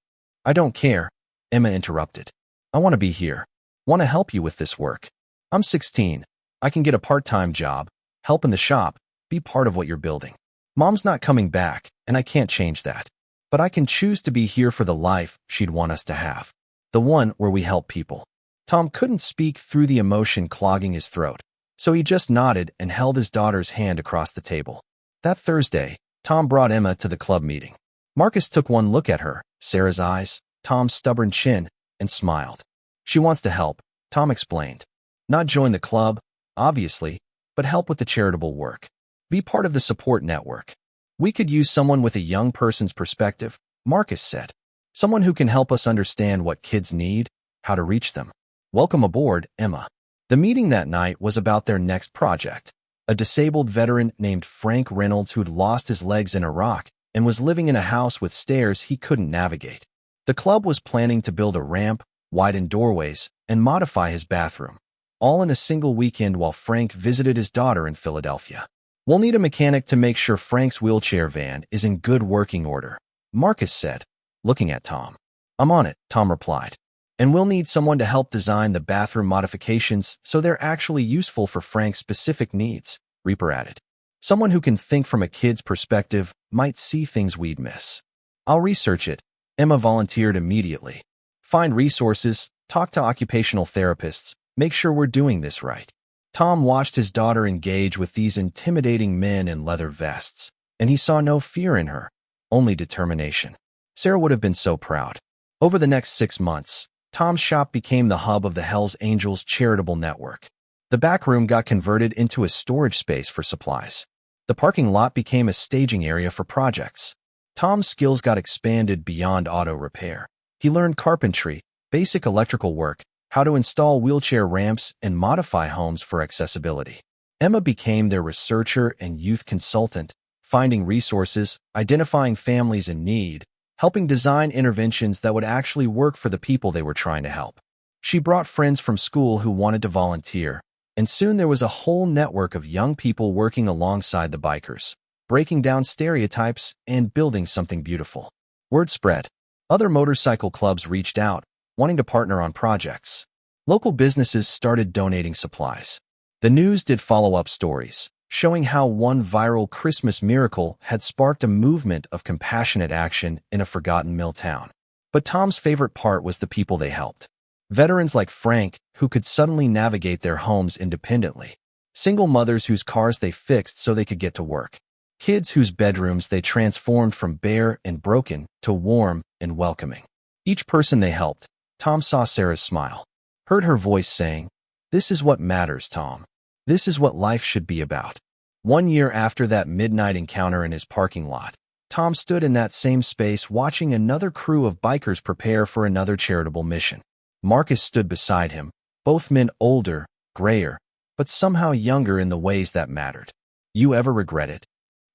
"I don't care," Emma interrupted. "I want to be here. Want to help you with this work. I'm 16. I can get a part-time job, help in the shop, be part of what you're building. Mom's not coming back, and I can't change that. But I can choose to be here for the life she'd want us to have. The one where we help people." Tom couldn't speak through the emotion clogging his throat, so he just nodded and held his daughter's hand across the table. That Thursday, Tom brought Emma to the club meeting. Marcus took one look at her, Sarah's eyes, Tom's stubborn chin, and smiled. "She wants to help," Tom explained. "Not join the club, obviously, but help with the charitable work. Be part of the support network. We could use someone with a young person's perspective," Marcus said. "Someone who can help us understand what kids need, how to reach them." "Welcome aboard, Emma." The meeting that night was about their next project. A disabled veteran named Frank Reynolds who'd lost his legs in Iraq and was living in a house with stairs he couldn't navigate. The club was planning to build a ramp, widen doorways, and modify his bathroom, all in a single weekend while Frank visited his daughter in Philadelphia. "We'll need a mechanic to make sure Frank's wheelchair van is in good working order," Marcus said, looking at Tom. "I'm on it," Tom replied. "And we'll need someone to help design the bathroom modifications so they're actually useful for Frank's specific needs," Reaper added. "Someone who can think from a kid's perspective, might see things we'd miss." "I'll research it," Emma volunteered immediately. "Find resources, talk to occupational therapists, make sure we're doing this right." Tom watched his daughter engage with these intimidating men in leather vests, and he saw no fear in her, only determination. Sarah would have been so proud. Over the next 6 months, Tom's shop became the hub of the Hells Angels charitable network. The back room got converted into a storage space for supplies. The parking lot became a staging area for projects. Tom's skills got expanded beyond auto repair. He learned carpentry, basic electrical work, how to install wheelchair ramps, and modify homes for accessibility. Emma became their researcher and youth consultant, finding resources, identifying families in need, helping design interventions that would actually work for the people they were trying to help. She brought friends from school who wanted to volunteer, and soon there was a whole network of young people working alongside the bikers, breaking down stereotypes and building something beautiful. Word spread. Other motorcycle clubs reached out, wanting to partner on projects. Local businesses started donating supplies. The news did follow-up stories, showing how one viral Christmas miracle had sparked a movement of compassionate action in a forgotten mill town. But Tom's favorite part was the people they helped. Veterans like Frank, who could suddenly navigate their homes independently. Single mothers whose cars they fixed so they could get to work. Kids whose bedrooms they transformed from bare and broken to warm and welcoming. Each person they helped, Tom saw Sarah's smile, heard her voice saying, "This is what matters, Tom. This is what life should be about." 1 year after that midnight encounter in his parking lot, Tom stood in that same space watching another crew of bikers prepare for another charitable mission. Marcus stood beside him, both men older, grayer, but somehow younger in the ways that mattered. "You ever regret it?"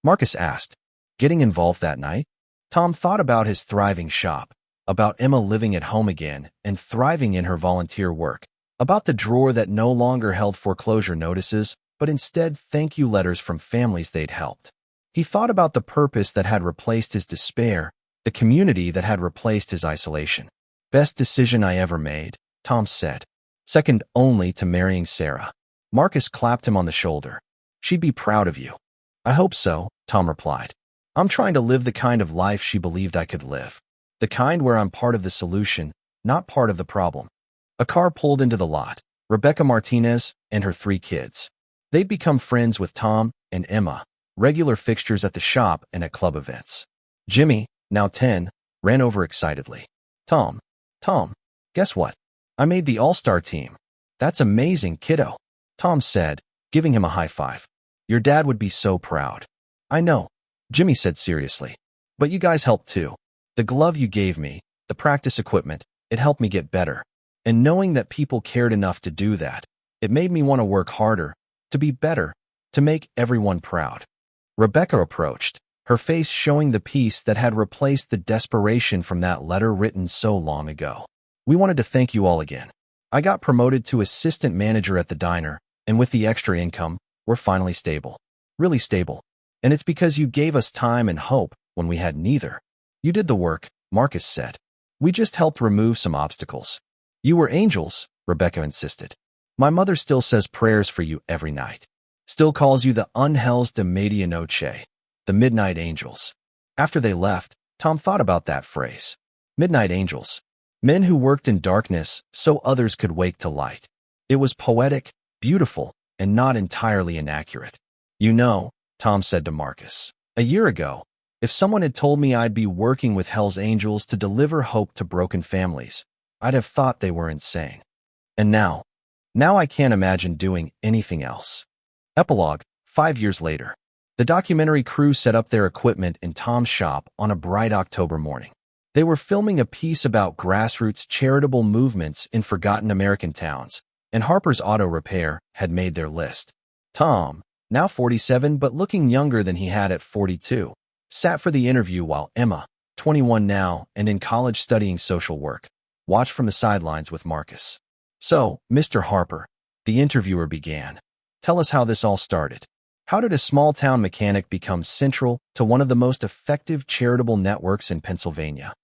Marcus asked. "Getting involved that night?" Tom thought about his thriving shop, about Emma living at home again and thriving in her volunteer work, about the drawer that no longer held foreclosure notices, but instead thank you letters from families they'd helped. He thought about the purpose that had replaced his despair, the community that had replaced his isolation. "Best decision I ever made," Tom said. "Second only to marrying Sarah." Marcus clapped him on the shoulder. "She'd be proud of you." "I hope so," Tom replied. "I'm trying to live the kind of life she believed I could live. The kind where I'm part of the solution, not part of the problem." A car pulled into the lot, Rebecca Martinez and her 3 kids. They'd become friends with Tom and Emma, regular fixtures at the shop and at club events. Jimmy, now 10, ran over excitedly. Tom, guess what? I made the all-star team. That's amazing, kiddo, Tom said, giving him a high five. Your dad would be so proud. I know, Jimmy said seriously. But you guys helped too. The glove you gave me, the practice equipment, it helped me get better. And knowing that people cared enough to do that, it made me want to work harder, to be better, to make everyone proud. Rebecca approached, her face showing the peace that had replaced the desperation from that letter written so long ago. We wanted to thank you all again. I got promoted to assistant manager at the diner, and with the extra income, we're finally stable. Really stable. And it's because you gave us time and hope when we had neither. You did the work, Marcus said. We just helped remove some obstacles. You were angels, Rebecca insisted. My mother still says prayers for you every night. Still calls you the Angels de Medianoche, the Midnight Angels. After they left, Tom thought about that phrase. Midnight Angels. Men who worked in darkness so others could wake to light. It was poetic, beautiful, and not entirely inaccurate. You know, Tom said to Marcus, a year ago, if someone had told me I'd be working with Hell's Angels to deliver hope to broken families, I'd have thought they were insane. And now I can't imagine doing anything else. Epilogue, 5 years later. The documentary crew set up their equipment in Tom's shop on a bright October morning. They were filming a piece about grassroots charitable movements in forgotten American towns, and Harper's Auto Repair had made their list. Tom, now 47 but looking younger than he had at 42, sat for the interview while Emma, 21 now and in college studying social work, watched from the sidelines with Marcus. So, Mr. Harper, the interviewer began. Tell us how this all started. How did a small-town mechanic become central to one of the most effective charitable networks in Pennsylvania?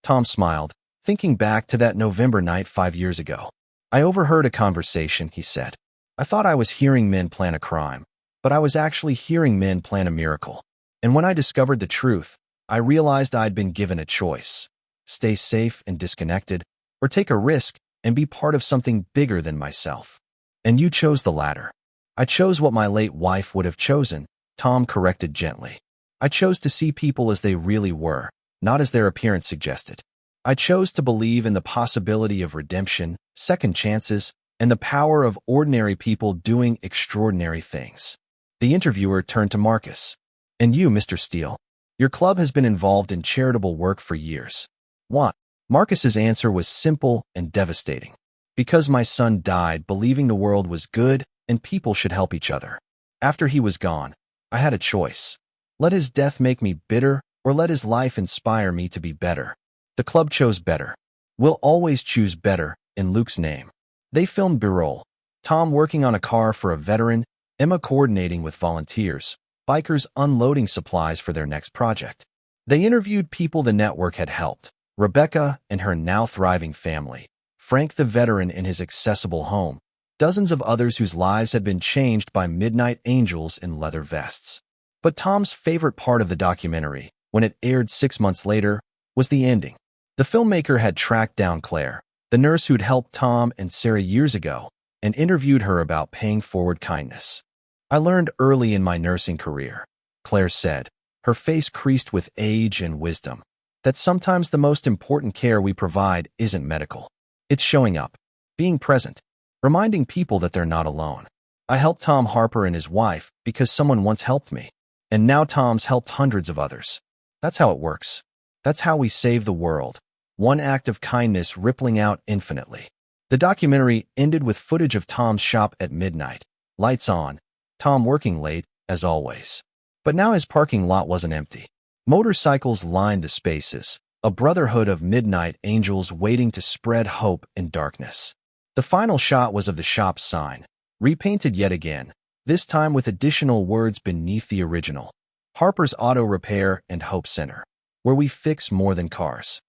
Tom smiled, thinking back to that November night 5 years ago. I overheard a conversation, he said. I thought I was hearing men plan a crime, but I was actually hearing men plan a miracle. And when I discovered the truth, I realized I'd been given a choice. Stay safe and disconnected, or take a risk and be part of something bigger than myself. And you chose the latter. I chose what my late wife would have chosen, Tom corrected gently. I chose to see people as they really were, not as their appearance suggested. I chose to believe in the possibility of redemption, second chances, and the power of ordinary people doing extraordinary things. The interviewer turned to Marcus. And you, Mr. Steele, your club has been involved in charitable work for years. Why? Marcus's answer was simple and devastating. Because my son died believing the world was good and people should help each other. After he was gone, I had a choice. Let his death make me bitter, or let his life inspire me to be better. The club chose better. We'll always choose better, in Luke's name. They filmed B-roll. Tom working on a car for a veteran, Emma coordinating with volunteers, bikers unloading supplies for their next project. They interviewed people the network had helped. Rebecca and her now thriving family, Frank the veteran in his accessible home, dozens of others whose lives had been changed by midnight angels in leather vests. But Tom's favorite part of the documentary, when it aired 6 months later, was the ending. The filmmaker had tracked down Claire, the nurse who'd helped Tom and Sarah years ago, and interviewed her about paying forward kindness. I learned early in my nursing career, Claire said, her face creased with age and wisdom, that sometimes the most important care we provide isn't medical. It's showing up, being present, reminding people that they're not alone. I helped Tom Harper and his wife because someone once helped me, and now Tom's helped hundreds of others. That's how it works. That's how we save the world, one act of kindness rippling out infinitely. The documentary ended with footage of Tom's shop at midnight, lights on, Tom working late, as always. But now his parking lot wasn't empty. Motorcycles lined the spaces, a brotherhood of midnight angels waiting to spread hope in darkness. The final shot was of the shop's sign, repainted yet again, this time with additional words beneath the original. Harper's Auto Repair and Hope Center, where we fix more than cars.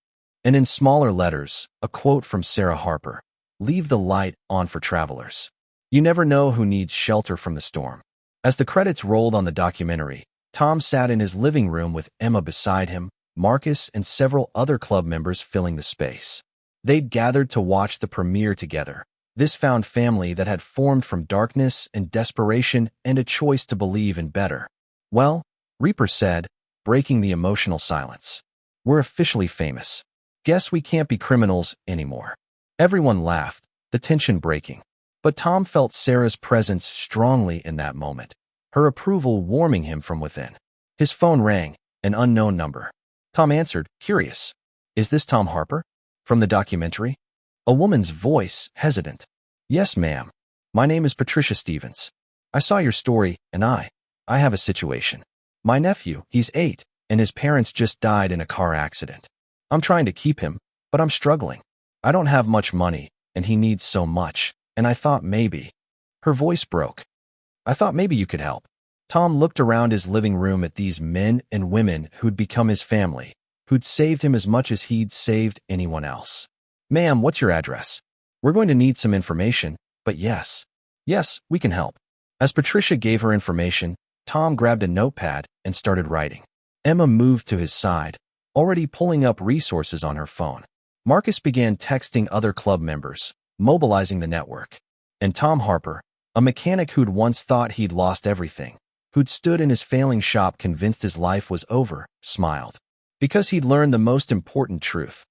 And in smaller letters, a quote from Sarah Harper, leave the light on for travelers. You never know who needs shelter from the storm. As the credits rolled on the documentary, Tom sat in his living room with Emma beside him, Marcus and several other club members filling the space. They'd gathered to watch the premiere together, This found family that had formed from darkness and desperation and a choice to believe in better. Well, Reaper said, breaking the emotional silence. We're officially famous. Guess we can't be criminals anymore. Everyone laughed, the tension breaking. But Tom felt Sarah's presence strongly in that moment, her approval warming him from within. His phone rang, an unknown number. Tom answered, curious. Is this Tom Harper? From the documentary? A woman's voice, hesitant. Yes, ma'am. My name is Patricia Stevens. I saw your story, and I have a situation. My nephew, he's 8, and his parents just died in a car accident. I'm trying to keep him, but I'm struggling. I don't have much money, and he needs so much, and I thought maybe. Her voice broke. I thought maybe you could help. Tom looked around his living room at these men and women who'd become his family, who'd saved him as much as he'd saved anyone else. Ma'am, what's your address? We're going to need some information, but yes, we can help. As Patricia gave her information, Tom grabbed a notepad and started writing. Emma moved to his side, already pulling up resources on her phone. Marcus began texting other club members, mobilizing the network. And Tom Harper, a mechanic who'd once thought he'd lost everything, who'd stood in his failing shop convinced his life was over, smiled. Because he'd learned the most important truth.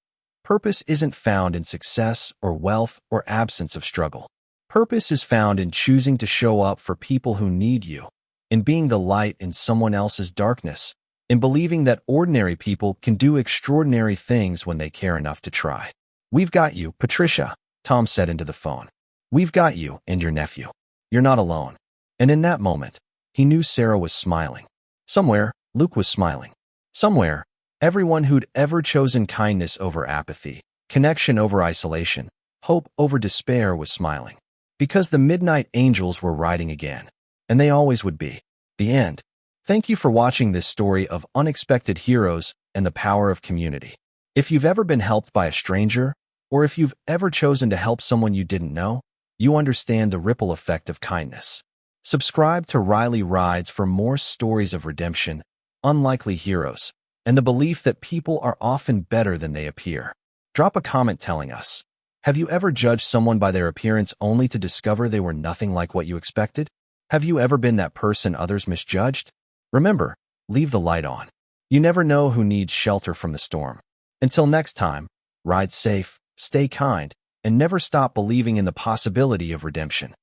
Purpose isn't found in success or wealth or absence of struggle. Purpose is found in choosing to show up for people who need you, in being the light in someone else's darkness, in believing that ordinary people can do extraordinary things when they care enough to try. We've got you, Patricia, Tom said into the phone. We've got you and your nephew. You're not alone. And in that moment, he knew Sarah was smiling. Somewhere, Luke was smiling. Somewhere, everyone who'd ever chosen kindness over apathy, connection over isolation, hope over despair was smiling. Because the Midnight Angels were riding again. And they always would be. The end. Thank you for watching this story of unexpected heroes and the power of community. If you've ever been helped by a stranger, or if you've ever chosen to help someone you didn't know, you understand the ripple effect of kindness. Subscribe to Riley Rides for more stories of redemption, unlikely heroes, and the belief that people are often better than they appear. Drop a comment telling us, have you ever judged someone by their appearance only to discover they were nothing like what you expected? Have you ever been that person others misjudged? Remember, leave the light on. You never know who needs shelter from the storm. Until next time, ride safe, stay kind, and never stop believing in the possibility of redemption.